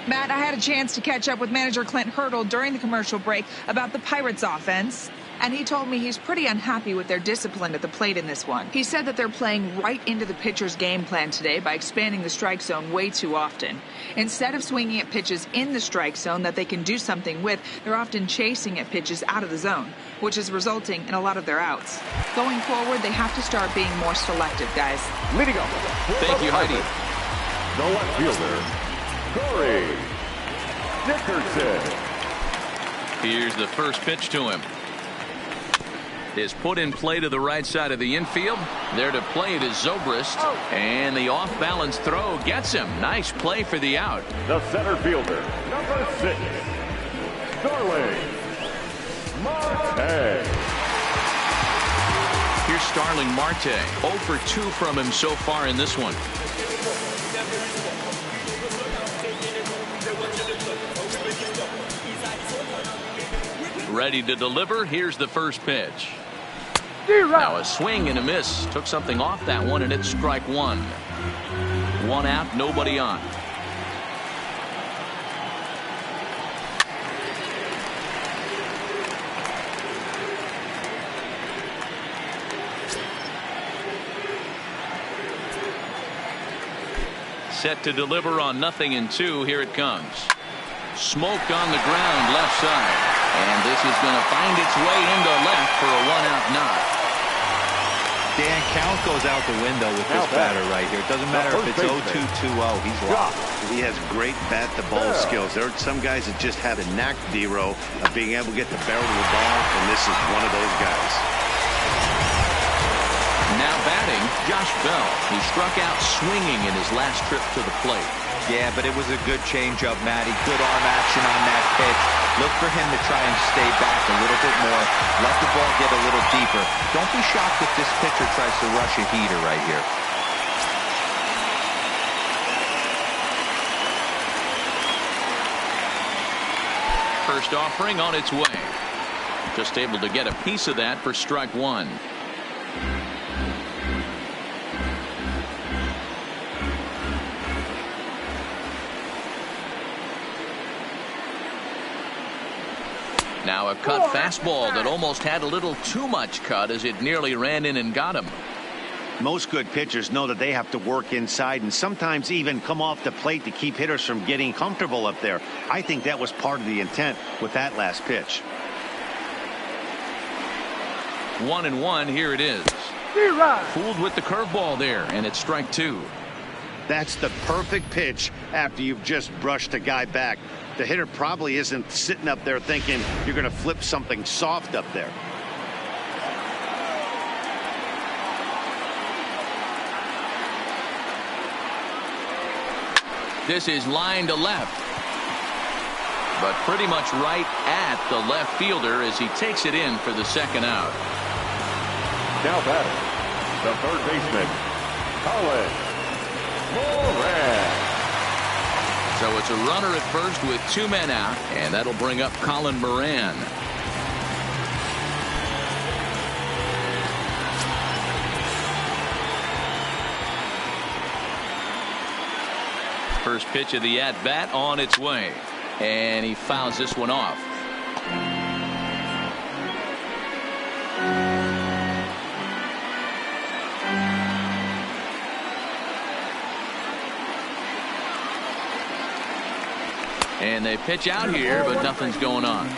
Matt, I had a chance to catch up with manager Clint Hurdle during the commercial break about the Pirates offense, and he told me he's pretty unhappy with their discipline at the plate in this one. He said that they're playing right into the pitcher's game plan today by expanding the strike zone way too often. Instead of swinging at pitches in the strike zone that they can do something with, they're often chasing at pitches out of the zone, which is resulting in a lot of their outs. Going forward, they have to start being more selective, guys. Leading off. Thank you, Heidi. The left fielder, Corey Dickerson. Here's the first pitch to him. Is put in play to the right side of the infield. There to play it is Zobrist. And the off-balance throw gets him. Nice play for the out. The center fielder, number 6, Starling Marte. Here's Starling Marte. 0 for 2 from him so far in this one. Ready to deliver. Here's the first pitch. Now a swing and a miss. Took something off that one, and it's strike 1. 1 out, nobody on. Set to deliver on 0-2. Here it comes. Smoked on the ground left side. And this is going to find its way into left for a 1-out knock. Dan, count goes out the window with this batter right here. It doesn't matter if it's 0-2, 2-0. He's locked. He has great bat-to-ball skills. There are some guys that just have a knack, D-Row, of being able to get the barrel of the ball, and this is one of those guys. Now batting, Josh Bell, who struck out swinging in his last trip to the plate. Yeah, but it was a good changeup, Matty. Good arm action on that pitch. Look for him to try and stay back a little bit more. Let the ball get a little deeper. Don't be shocked if this pitcher tries to rush a heater right here. First offering on its way. Just able to get a piece of that for strike 1. Now a cut fastball that almost had a little too much cut as it nearly ran in and got him. Most good pitchers know that they have to work inside and sometimes even come off the plate to keep hitters from getting comfortable up there. I think that was part of the intent with that last pitch. 1-1. Here it is. Fooled with the curveball there, and it's strike 2. That's the perfect pitch after you've just brushed a guy back. The hitter probably isn't sitting up there thinking you're going to flip something soft up there. This is line to left. But pretty much right at the left fielder as he takes it in for the second out. Now batting, the third baseman, Colin Moran. So it's a runner at first with 2 men out, and that'll bring up Colin Moran. First pitch of the at-bat on its way, and he fouls this one off. And they pitch out here, but nothing's going on.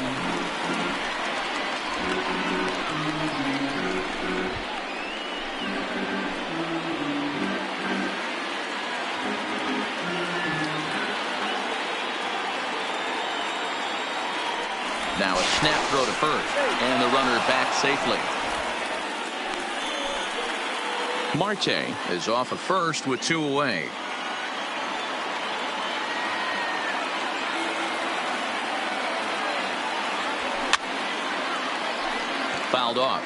Now a snap throw to first, and the runner back safely. Marte is off at first with 2 away. Fouled off.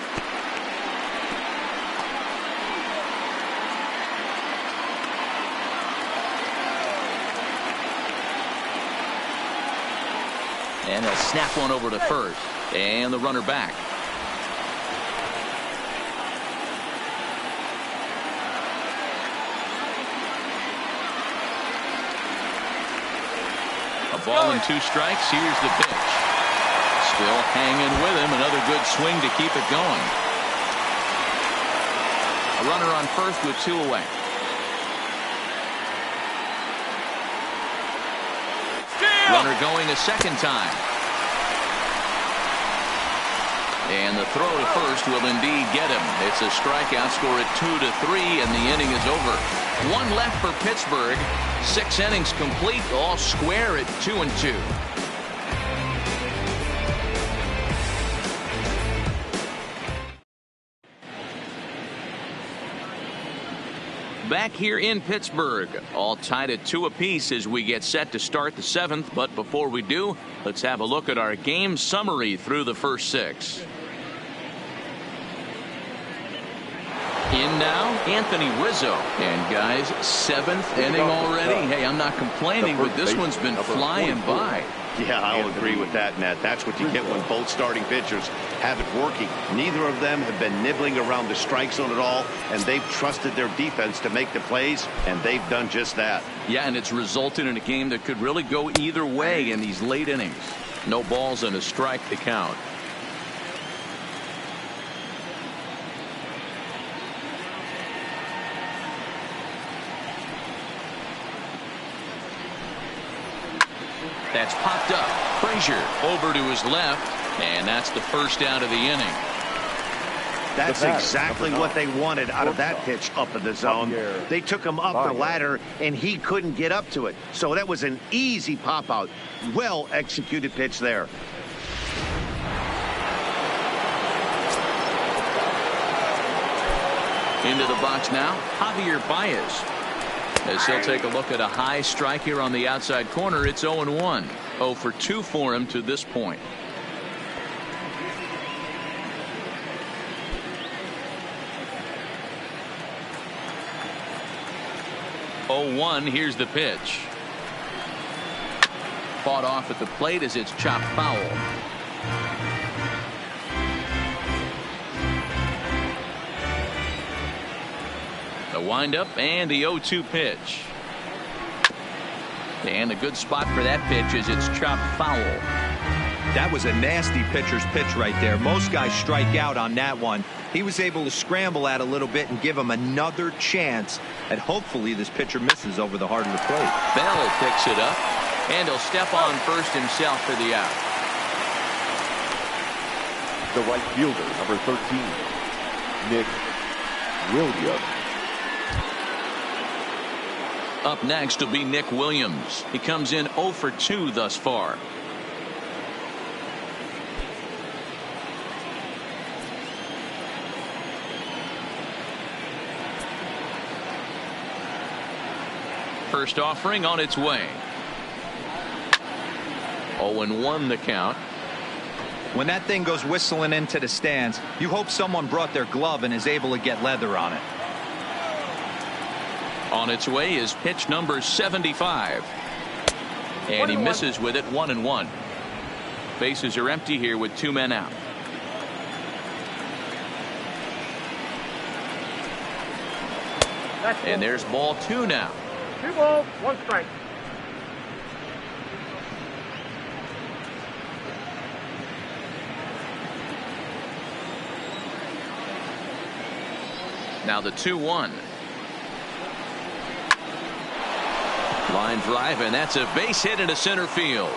And they'll snap one over to first. And the runner back. A ball and 2 strikes. Here's the pitch. Still hanging with him. Another good swing to keep it going. A runner on first with 2 away. Runner going a second time. And the throw to first will indeed get him. It's a strikeout, score at 2-3, and the inning is over. 1 left for Pittsburgh. 6 innings complete, all square at 2-2. Back here in Pittsburgh, all tied at 2 apiece as we get set to start the 7th. But before we do, let's have a look at our game summary through the first 6. In now, Anthony Rizzo. And guys, 7th inning already. Hey, I'm not complaining, but this one's been flying by. Yeah, I'll agree with that, Matt. That's what you get when both starting pitchers have it working. Neither of them have been nibbling around the strike zone at all, and they've trusted their defense to make the plays, and they've done just that. Yeah, and it's resulted in a game that could really go either way in these late innings. No balls and a strike to count. That's popped up. Frazier over to his left, and that's the first out of the inning. That's exactly what they wanted out of that pitch up in the zone. They took him up the ladder, and he couldn't get up to it. So that was an easy pop-out. Well-executed pitch there. Into the box now, Javier Baez. As he'll take a look at a high strike here on the outside corner, it's 0-1. 0 for 2 for him to this point. Here's the pitch. Fought off at the plate as it's chopped foul. The windup and the 0-2 pitch. And a good spot for that pitch is it's chopped foul. That was a nasty pitcher's pitch right there. Most guys strike out on that one. He was able to scramble at a little bit and give him another chance, and hopefully this pitcher misses over the heart of the plate. Bell picks it up, and he'll step on first himself for the out. The right fielder, number 13, Nick Williams. Up next will be Nick Williams. He comes in 0 for 2 thus far. first offering on its way. 0-1 the count. When that thing goes whistling into the stands, you hope someone brought their glove and is able to get leather on it. On its way is pitch number 75. And he misses with it. 1-1. Bases are empty here with 2 men out. And there's ball 2 now. 2 balls, 1 strike. Now the 2-1. Line drive, and that's a base hit into center field.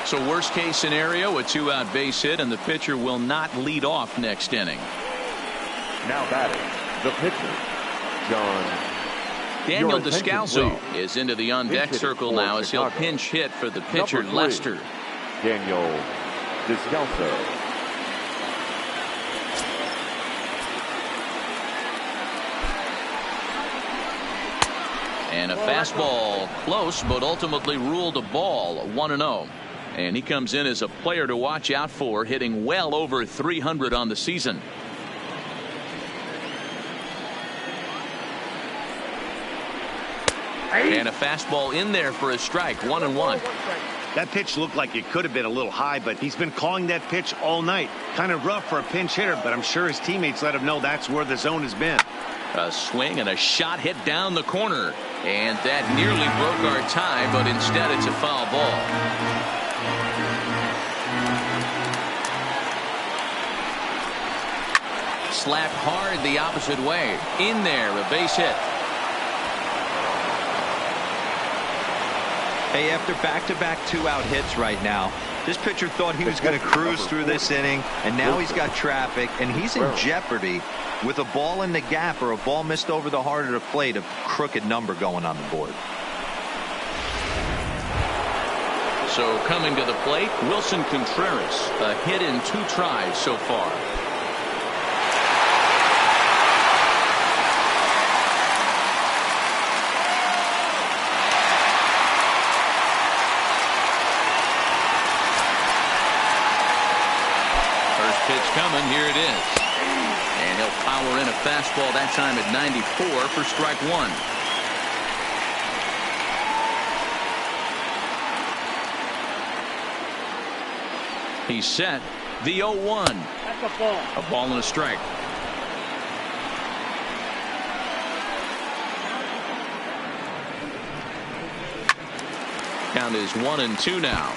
So worst case scenario, a 2-out base hit, and the pitcher will not lead off next inning. Now batting, the pitcher, John. Daniel Descalso is into the on-deck circle now as he'll pinch hit for the pitcher, Lester. Daniel Descalso. And a fastball close, but ultimately ruled a ball. 1-0. And he comes in as a player to watch out for, hitting well over 300 on the season. And a fastball in there for a strike. 1-1. That pitch looked like it could have been a little high, but he's been calling that pitch all night. Kind of rough for a pinch hitter, but I'm sure his teammates let him know that's where the zone has been. A swing and a shot hit down the corner. And that nearly broke our tie, but instead it's a foul ball. Slapped hard the opposite way. In there, a base hit. Hey, after back-to-back 2-out hits right now, this pitcher thought he was going to cruise through this inning, and now he's got traffic, and he's in jeopardy with a ball in the gap or a ball missed over the heart of the plate, a crooked number going on the board. So coming to the plate, Wilson Contreras, a hit in 2 tries so far. Pitch coming. Here it is. And he'll power in a fastball that time at 94 for strike 1. He's set. The 0-1. That's a ball. A ball and a strike. Count is 1-2 now.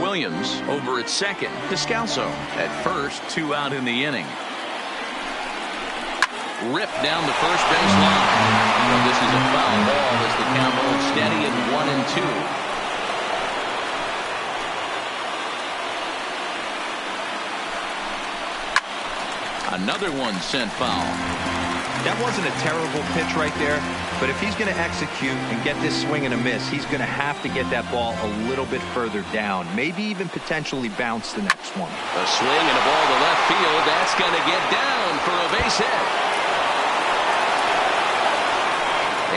Williams over at second. Descalso at first. 2 out in the inning. Ripped down the first base line. But this is a foul ball as the count holds steady at 1-2. Another one sent foul. That wasn't a terrible pitch right there, but if he's going to execute and get this swing and a miss, he's going to have to get that ball a little bit further down, maybe even potentially bounce the next one. A swing and a ball to left field. That's going to get down for a base hit.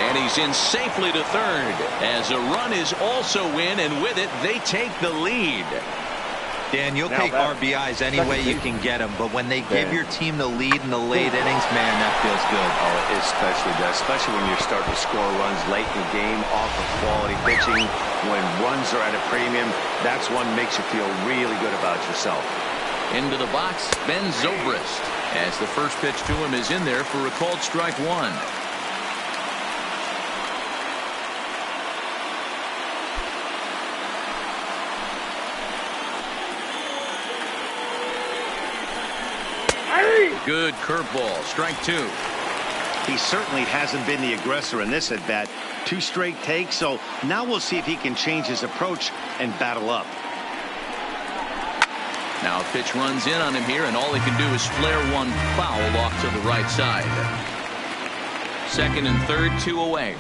And he's in safely to third as a run is also in, and with it, they take the lead. Dan, you'll take RBIs any way you can get them, but when they give your team the lead in the late innings, man, that feels good. Oh, it especially does, especially when you're starting to score runs late in the game off of quality pitching. When runs are at a premium, that's one makes you feel really good about yourself. Into the box, Ben Zobrist, as the first pitch to him is in there for a called strike 1. Good curveball. Strike 2. He certainly hasn't been the aggressor in this at bat. 2 straight takes, so now we'll see if he can change his approach and battle up. Now a pitch runs in on him here, and all he can do is flare one foul off to the right side. Second and third, 2 away.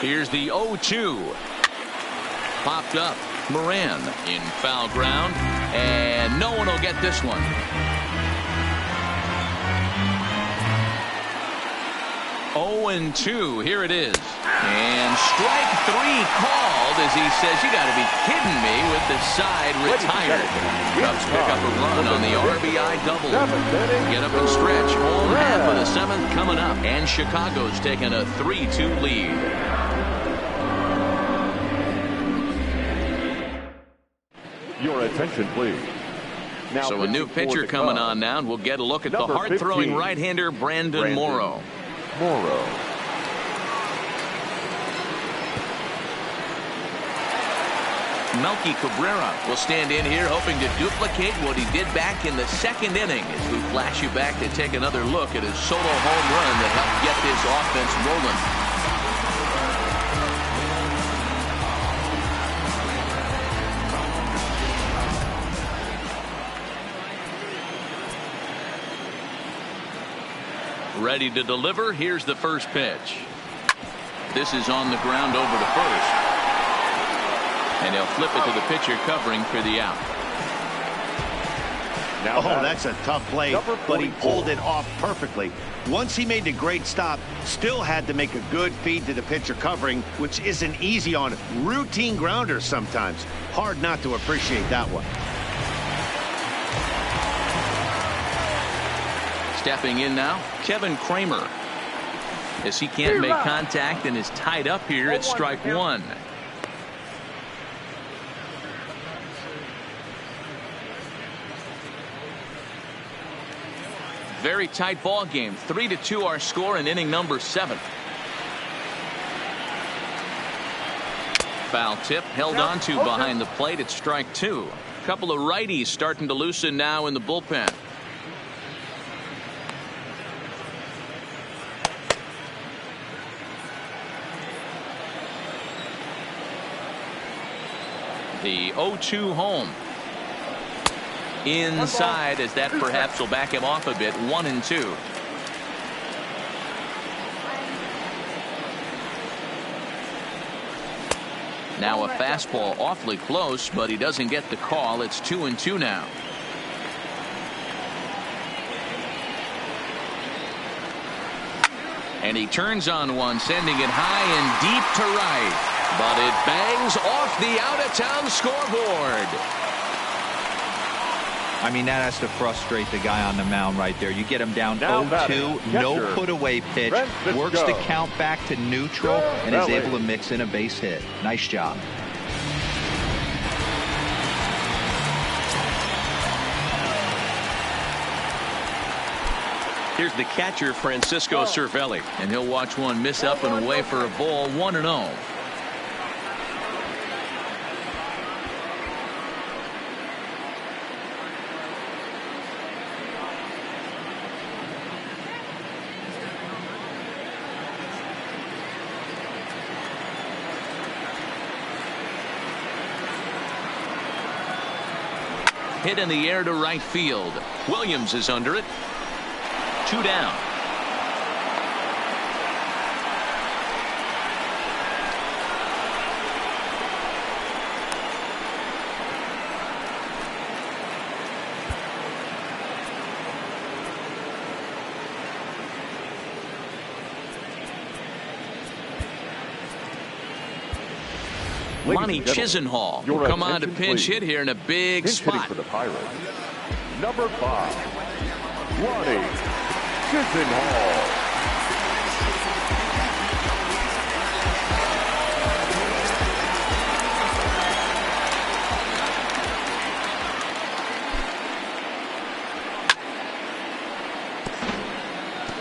Here's the 0-2. Popped up. Moran in foul ground, and no one will get this one. Oh and 2. Here it is. And strike 3 called as he says, you got to be kidding me, with the side retired. Cubs pick up a run on the RBI double. Get up and stretch. Home half of the 7th coming up. And Chicago's taking a 3-2 lead. Your attention, please. Now, so a new pitcher coming on now, and we'll get a look at the hard-throwing right-hander Brandon Morrow. Melky Cabrera will stand in here hoping to duplicate what he did back in the 2nd inning as we flash you back to take another look at his solo home run that helped get this offense rolling. Ready to deliver. Here's the first pitch. This is on the ground over to first. And he'll flip it to the pitcher covering for the out. Oh, that's a tough play, but he pulled it off perfectly. Once he made the great stop, still had to make a good feed to the pitcher covering, which isn't easy on routine grounders sometimes. Hard not to appreciate that one. Stepping in now, Kevin Kramer. As he can't make contact and is tied up here at strike 1. Very tight ball game. 3-2 our score in inning number 7. Foul tip held on to behind the plate at strike 2. A couple of righties starting to loosen now in the bullpen. The 0-2 home. Inside, as that perhaps will back him off a bit. 1-2. Now a fastball awfully close, but he doesn't get the call. It's 2-2 now. And he turns on one, sending it high and deep to right. But it bangs off the out-of-town scoreboard. I mean, that has to frustrate the guy on the mound right there. You get him down 0-2, no put-away pitch, works the count back to neutral, and is able to mix in a base hit. Nice job. Here's the catcher, Francisco Cervelli. And he'll watch one miss up and away for a ball. 1-0. Hit in the air to right field. Williams is under it. 2 down. Lonnie Chisenhall will come on to pinch hit here in a big spot. For the Pirates, number 5, Lonnie Chisenhall.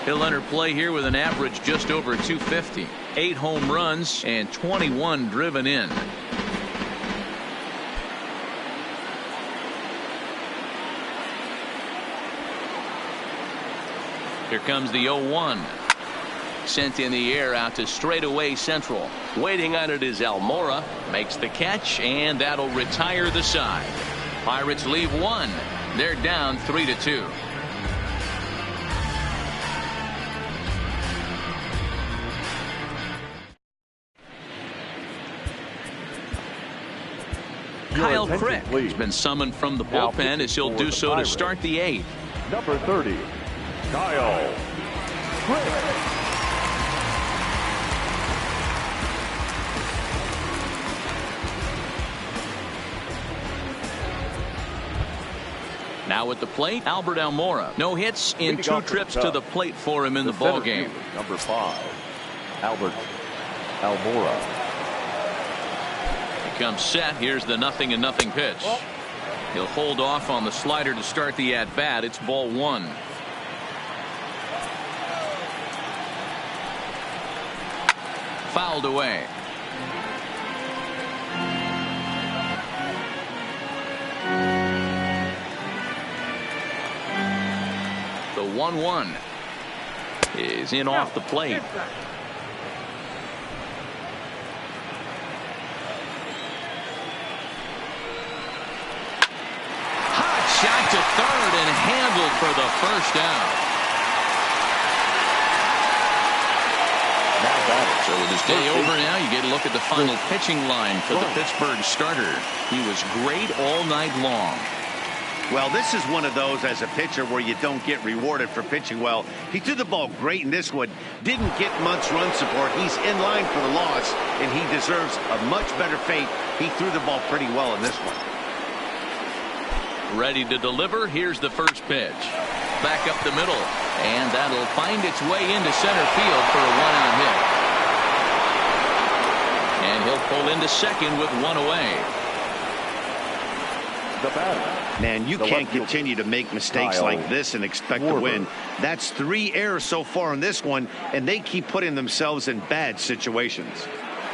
He'll enter play here with an average just over 250. 8 home runs and 21 driven in. Here comes the 0-1. Sent in the air out to straightaway central. Waiting on it is Almora. Makes the catch, and that'll retire the side. Pirates leave 1. They're down 3-2. Kyle Crick has been summoned from the bullpen as he'll do so to start the 8th. Number 30, Kyle Crick. Now at the plate, Albert Almora. No hits in 2 trips to the plate for him in the ball game. Number 5, Albert Almora. He comes set. Here's the 0-0 pitch. He'll hold off on the slider to start the at-bat. It's ball 1. Fouled away. The 1-1 is in off the plate. Hot shot to third and handled for the first out. So with his day over now, you get a look at the final pitching line for the Pittsburgh starter. He was great all night long. Well, this is one of those as a pitcher where you don't get rewarded for pitching well. He threw the ball great in this one. Didn't get much run support. He's in line for the loss, and he deserves a much better fate. He threw the ball pretty well in this one. Ready to deliver. Here's the first pitch. Back up the middle, and that'll find its way into center field for a 1-out hit. And he'll pull into second with 1 away. Man, you can't continue to make mistakes like this and expect to win. That's 3 errors so far in this one, and they keep putting themselves in bad situations.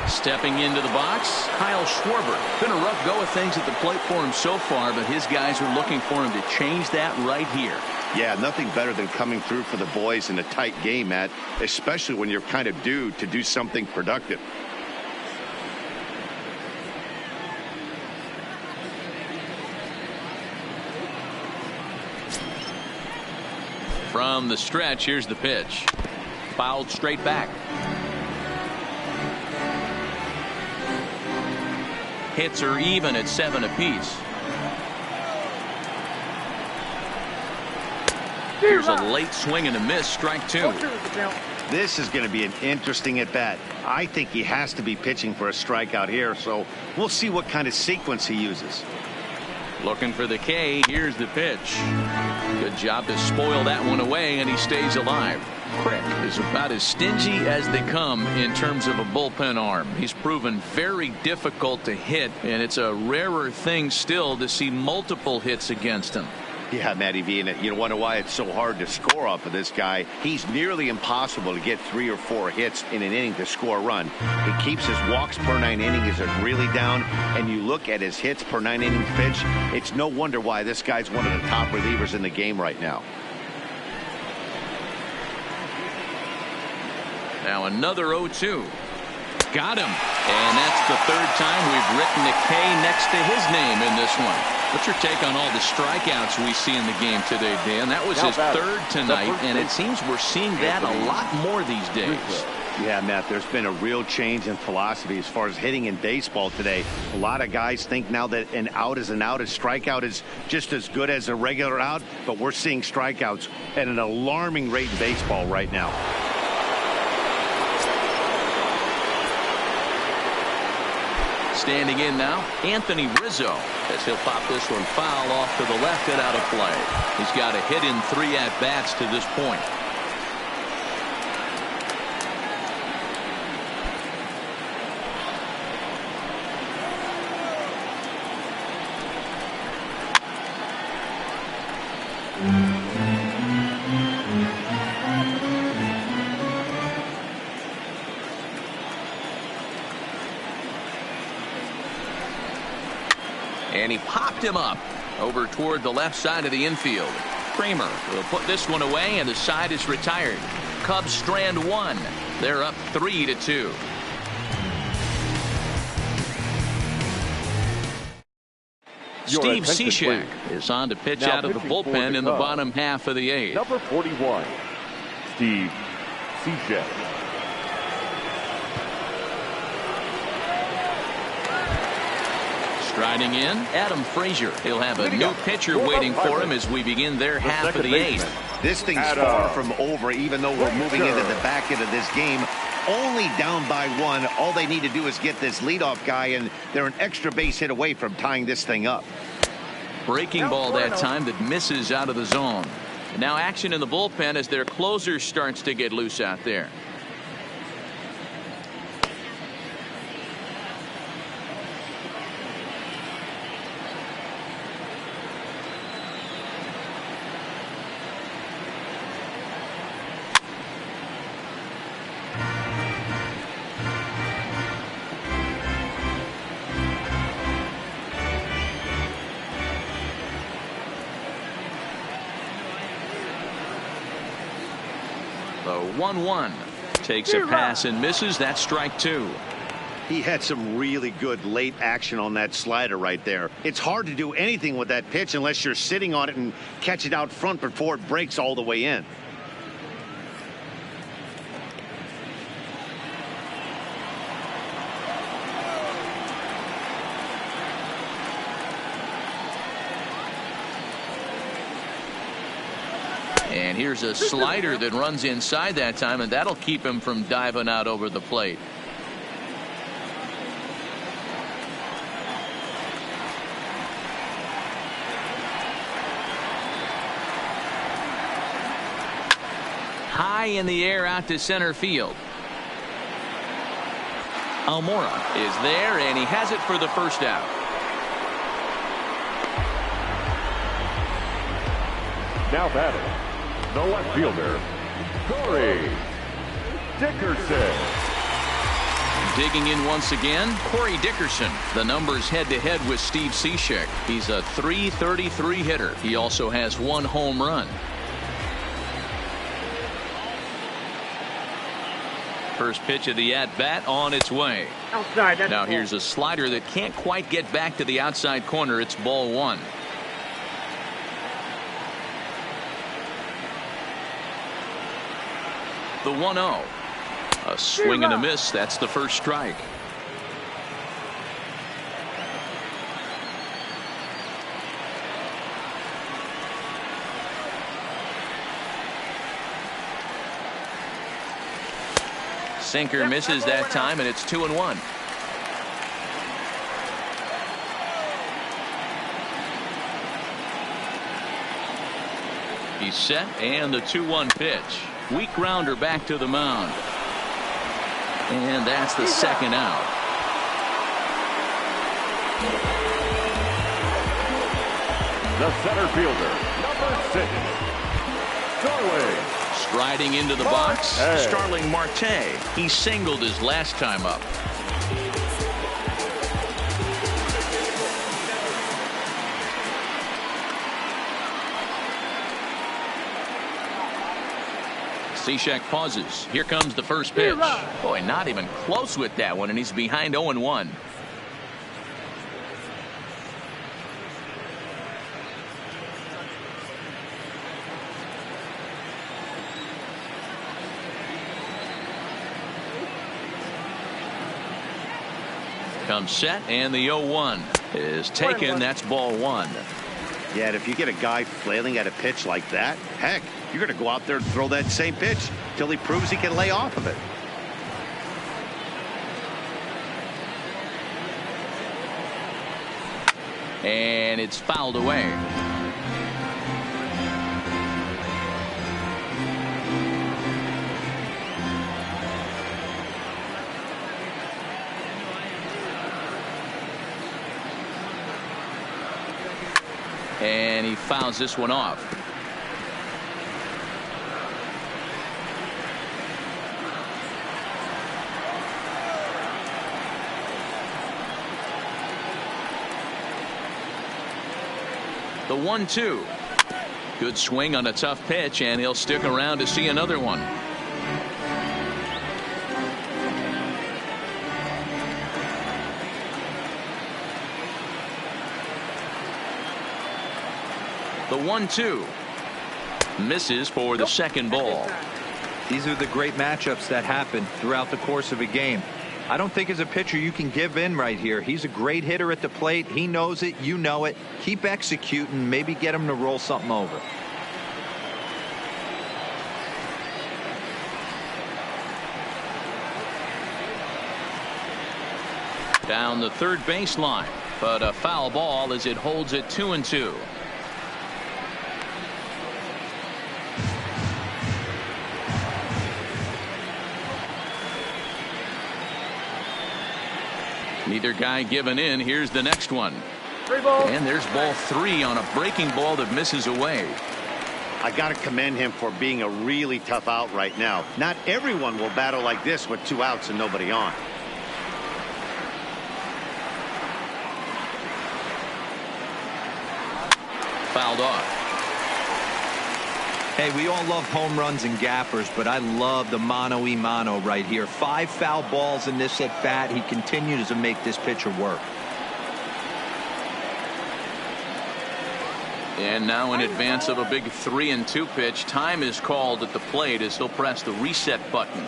Stepping into the box, Kyle Schwarber. Been a rough go of things at the plate for him so far, but his guys are looking for him to change that right here. Yeah, nothing better than coming through for the boys in a tight game, Matt, especially when you're kind of due to do something productive. From the stretch, here's the pitch. Fouled straight back. Hits are even at 7 apiece. Here's a late swing and a miss, strike 2. This is going to be an interesting at bat. I think he has to be pitching for a strikeout here, so we'll see what kind of sequence he uses. Looking for the K. Here's the pitch. Good job to spoil that one away, and he stays alive. Crick is about as stingy as they come in terms of a bullpen arm. He's proven very difficult to hit, and it's a rarer thing still to see multiple hits against him. Yeah, Matty V, and you wonder why it's so hard to score off of this guy. He's nearly impossible to get 3 or 4 hits in an inning to score a run. He keeps his walks per 9 innings really down, and you look at his hits per 9 innings pitch, it's no wonder why this guy's one of the top relievers in the game right now. Now another 0-2. Got him. And that's the 3rd time we've written a K next to his name in this one. What's your take on all the strikeouts we see in the game today, Dan? That was his 3rd tonight, and it seems we're seeing that a lot more these days. Yeah, Matt, there's been a real change in philosophy as far as hitting in baseball today. A lot of guys think now that an out is an out. A strikeout is just as good as a regular out, but we're seeing strikeouts at an alarming rate in baseball right now. Standing in now, Anthony Rizzo, as he'll pop this one foul off to the left and out of play. He's got a hit in 3 at-bats to this point. And he popped him up over toward the left side of the infield. Kramer will put this one away, and the side is retired. Cubs strand 1. They're up 3-2. Steve Cishek is on to pitch out of the bullpen in the bottom half of the 8th. Number 41, Steve Cishek. Striding in, Adam Frazier. He'll have a new pitcher waiting for him as we begin their half of the 8th. This thing's far from over, even though we're moving into the back end of this game. Only down by 1. All they need to do is get this leadoff guy, and they're an extra base hit away from tying this thing up. Breaking ball that time that misses out of the zone. Now action in the bullpen as their closer starts to get loose out there. The 1-1 takes a pass and misses. That's strike 2. He had some really good late action on that slider right there. It's hard to do anything with that pitch unless you're sitting on it and catch it out front before it breaks all the way in. And here's a slider that runs inside that time, and that'll keep him from diving out over the plate. High in the air out to center field. Almora is there, and he has it for the first out. Now batting, the left fielder, Corey Dickerson. Digging in once again, Corey Dickerson. The numbers head-to-head with Steve Cishek. He's a .333 hitter. He also has 1 home run. First pitch of the at-bat on its way. Outside. That's now ball. Here's a slider that can't quite get back to the outside corner. It's ball 1. The 1-0. A swing and a miss. That's the first strike. Sinker misses that time, and it's 2-1. He's set, and the 2-1 pitch. Weak grounder back to the mound. And that's the second out. The center fielder, number 6, Starling. Striding into the box, Starling Marte. He singled his last time up. Cishek pauses. Here comes the first pitch. Boy, not even close with that one, and he's behind 0-1. Comes set, and the 0-1 is taken. That's ball 1. Yeah, and if you get a guy flailing at a pitch like that, heck, you're going to go out there and throw that same pitch till he proves he can lay off of it. And it's fouled away. And he fouls this one off. The 1-2. Good swing on a tough pitch, and he'll stick around to see another one. The 1-2 misses for the second ball. These are the great matchups that happen throughout the course of a game. I don't think as a pitcher you can give in right here. He's a great hitter at the plate. He knows it. You know it. Keep executing. Maybe get him to roll something over. Down the third baseline, but a foul ball as it holds it 2-2. Neither guy giving in. Here's the next one. 3 balls. And there's ball 3 on a breaking ball that misses away. I got to commend him for being a really tough out right now. Not everyone will battle like this with 2 outs and nobody on. Fouled off. Hey, we all love home runs and gappers, but I love the mano-a-mano right here. 5 foul balls in this at bat. He continues to make this pitcher work. And now in advance of a big 3-2 pitch, time is called at the plate as he'll press the reset button.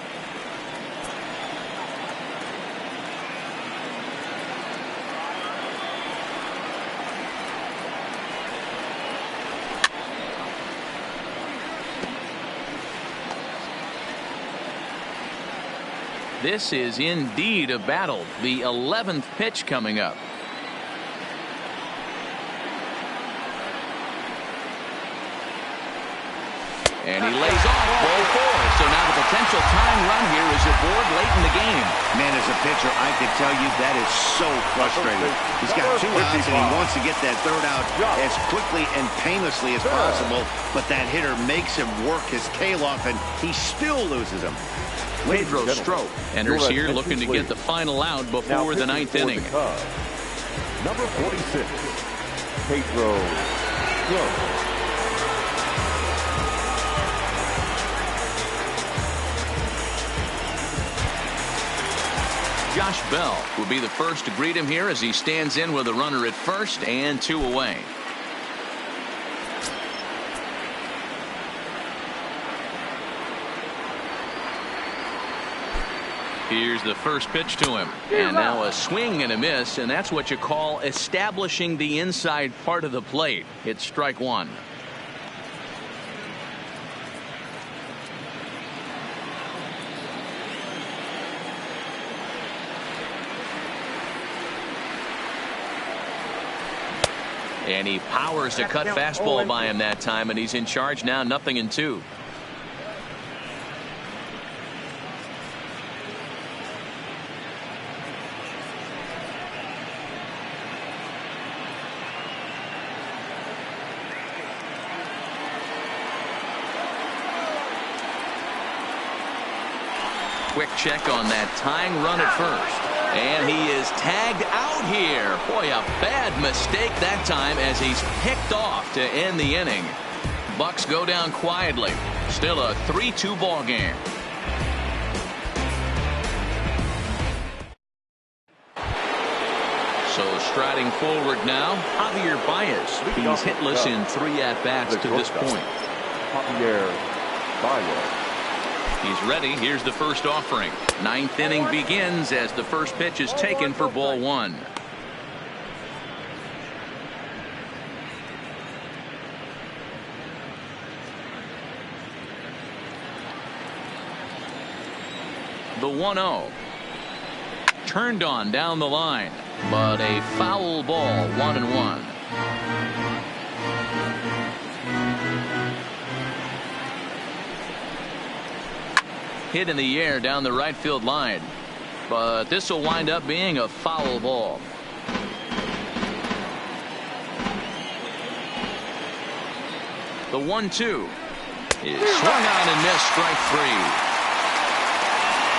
This is indeed a battle. The 11th pitch coming up. And he lays off ball 4. So now the potential tying run here is aboard late in the game. Man, as a pitcher, I can tell you that is so frustrating. He's got 2 outs and he wants to get that 3rd out as quickly and painlessly as possible. But that hitter makes him work his tail off and he still loses him. Pedro Strop enters here looking to get the final out before the 9th inning. Number 46, Pedro Strop. Josh Bell will be the first to greet him here as he stands in with a runner at first and 2 away. Here's the first pitch to him, and now a swing and a miss, and that's what you call establishing the inside part of the plate. It's strike 1. And he powers to cut fastball by him that time, and he's in charge now, 0-2. Quick check on that tying run at first. And he is tagged out here. Boy, a bad mistake that time as he's picked off to end the inning. Bucks go down quietly. Still a 3-2 ball game. So striding forward now, Javier Baez. He's hitless in 3 at-bats to this point. Javier Baez. He's ready. Here's the first offering. 9th inning begins as the first pitch is taken for ball 1. The 1-0. Turned on down the line, but a foul ball, 1-1. Hit in the air down the right field line, but this will wind up being a foul ball. The 1-2 is swung on and missed, strike 3.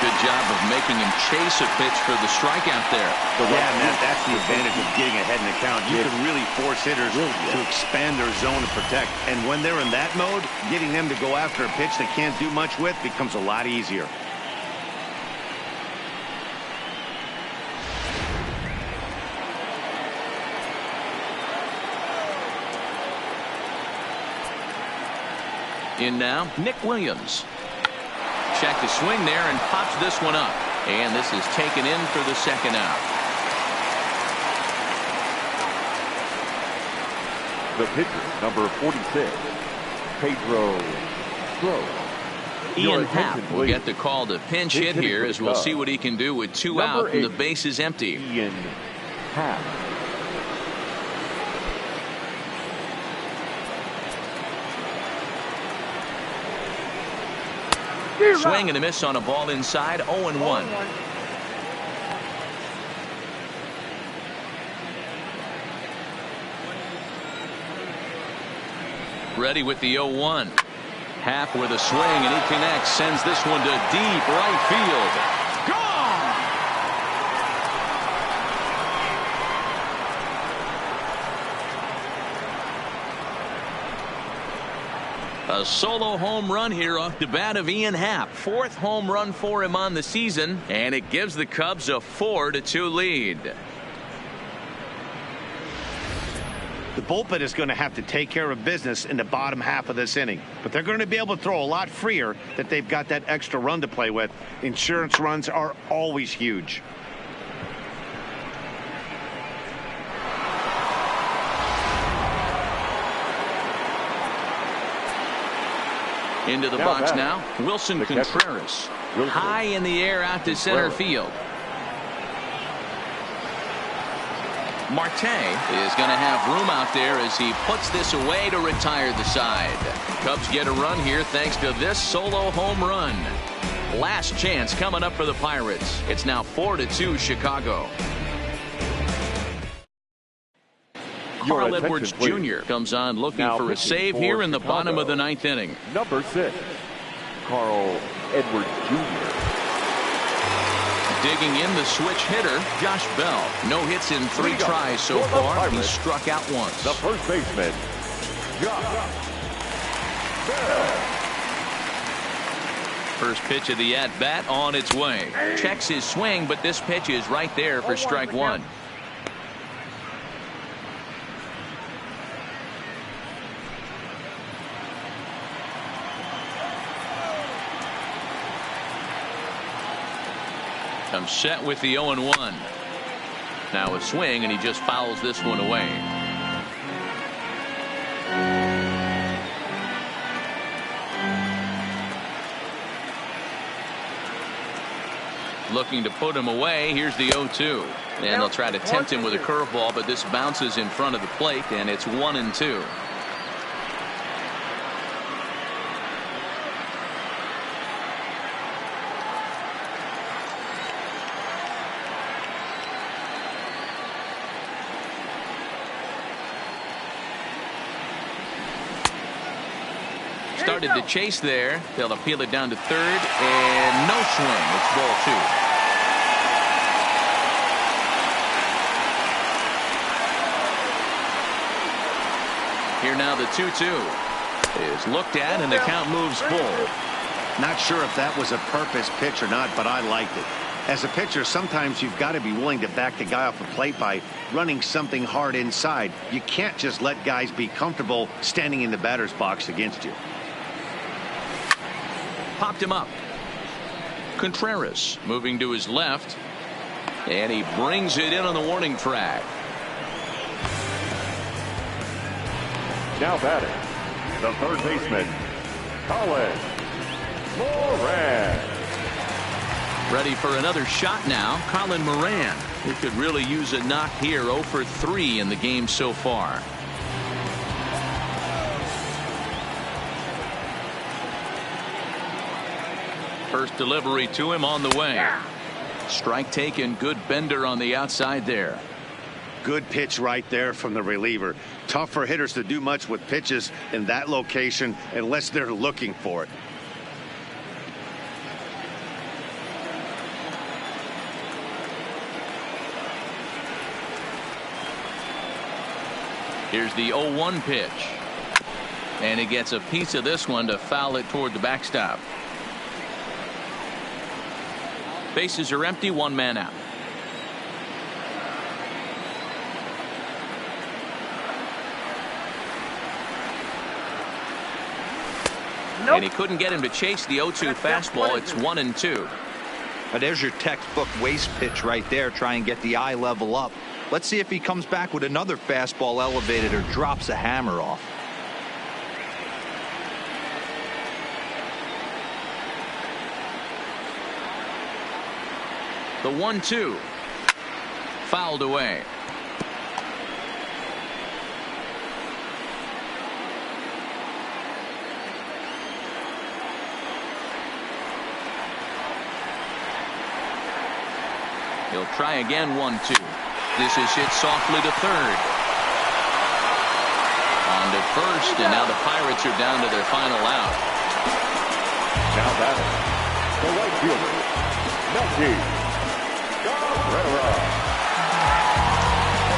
Good job of making him chase a pitch for the strikeout there. Yeah, Matt, that's the advantage of getting ahead in the count. You can really force hitters to expand their zone to protect. And when they're in that mode, getting them to go after a pitch they can't do much with becomes a lot easier. In now, Nick Williams. Check the swing there and pops this one up. And this is taken in for the second out. The pitcher, number 46, Pedro Strop. Ian Happ will get the call to pinch hit here, as we'll see what he can do with 2 out and the base is empty. Ian Happ. Swing and a miss on a ball inside, 0-1. Ready with the 0-1. Happ with a swing, and he connects, sends this one to deep right field. Gone! A solo home run here off the bat of Ian Happ. 4th home run for him on the season, and it gives the Cubs a 4-2 lead. The bullpen is going to have to take care of business in the bottom half of this inning, but they're going to be able to throw a lot freer that they've got that extra run to play with. Insurance runs are always huge. Into the box now, Wilson Contreras. High in the air out to center field. Marte is going to have room out there as he puts this away to retire the side. Cubs get a run here thanks to this solo home run. Last chance coming up for the Pirates. It's now 4-2 Chicago. Carl Edwards Jr. comes on looking for a save here in the bottom of the 9th inning. Number 6, Carl Edwards Jr. Digging in the switch hitter, Josh Bell. No hits in 3 tries so far. He struck out once. The first baseman, Josh Bell. First pitch of the at-bat on its way. Checks his swing, but this pitch is right there for strike 1. Comes set with the 0-1. Now a swing, and he just fouls this one away. Looking to put him away. Here's the 0-2. And they'll try to tempt him with a curveball, but this bounces in front of the plate, and it's 1-2. Started to chase there. They'll appeal it down to third, and no swing. It's ball 2. Here now the 2-2 is looked at, and the count moves full. Not sure if that was a purpose pitch or not, but I liked it. As a pitcher, sometimes you've got to be willing to back the guy off the plate by running something hard inside. You can't just let guys be comfortable standing in the batter's box against you. Popped him up. Contreras moving to his left, and he brings it in on the warning track. Now batting, the third baseman, Colin Moran. Ready for another shot now, Colin Moran. He could really use a knock here. 0 for 3 in the game so far. First delivery to him on the way. Strike taken. Good bender on the outside there. Good pitch right there from the reliever. Tough for hitters to do much with pitches in that location unless they're looking for it. Here's the 0-1 pitch. And he gets a piece of this one to foul it toward the backstop. Bases are empty, 1 man out. Nope. And he couldn't get him to chase the 0-2 fastball. It's 1-2. There's your textbook waste pitch right there. Try and get the eye level up. Let's see if he comes back with another fastball elevated or drops a hammer off. The 1-2. Fouled away. He'll try again. 1-2. This is hit softly to third. On to first, and now the Pirates are down to their final out. Now batting, the right fielder, Melky Cabrera.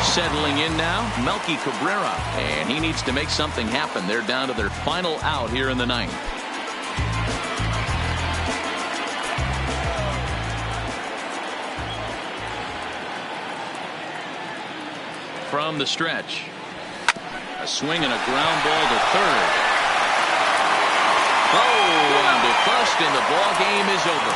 Settling in now, Melky Cabrera, and he needs to make something happen. They're down to their final out here in the ninth. From the stretch, a swing and a ground ball to third. Oh, on to first, and the ball game is over.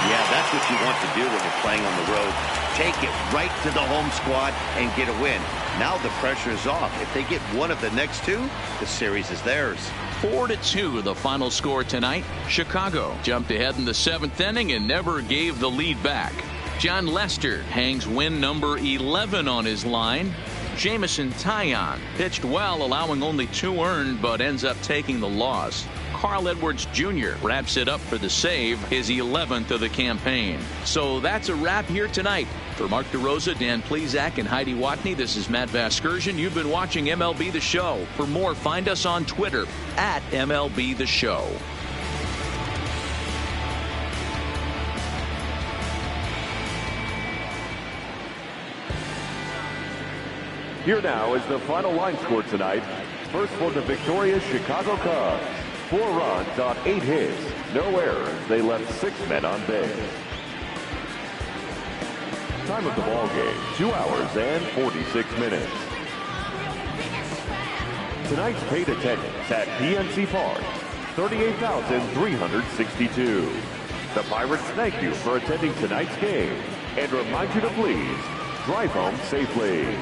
Yeah, that's what you want to do when you're playing on the road. Take it right to the home squad and get a win. Now the pressure is off. If they get one of the next two, the series is theirs. 4-2 the final score tonight. Chicago jumped ahead in the 7th inning and never gave the lead back. John Lester hangs win number 11 on his line. Jameson Taillon pitched well, allowing only 2 earned, but ends up taking the loss. Carl Edwards Jr. wraps it up for the save, his 11th of the campaign. So that's a wrap here tonight. For Mark DeRosa, Dan Plesac, and Heidi Watney, this is Matt Vasgersian. You've been watching MLB The Show. For more, find us on Twitter at MLB The Show. Here now is the final line score tonight. First for the victorious Chicago Cubs. 4 runs on 8 hits. No errors. They left 6 men on base. Time of the ball game, 2 hours and 46 minutes. Tonight's paid attendance at PNC Park, 38,362. The Pirates thank you for attending tonight's game and remind you to please drive home safely.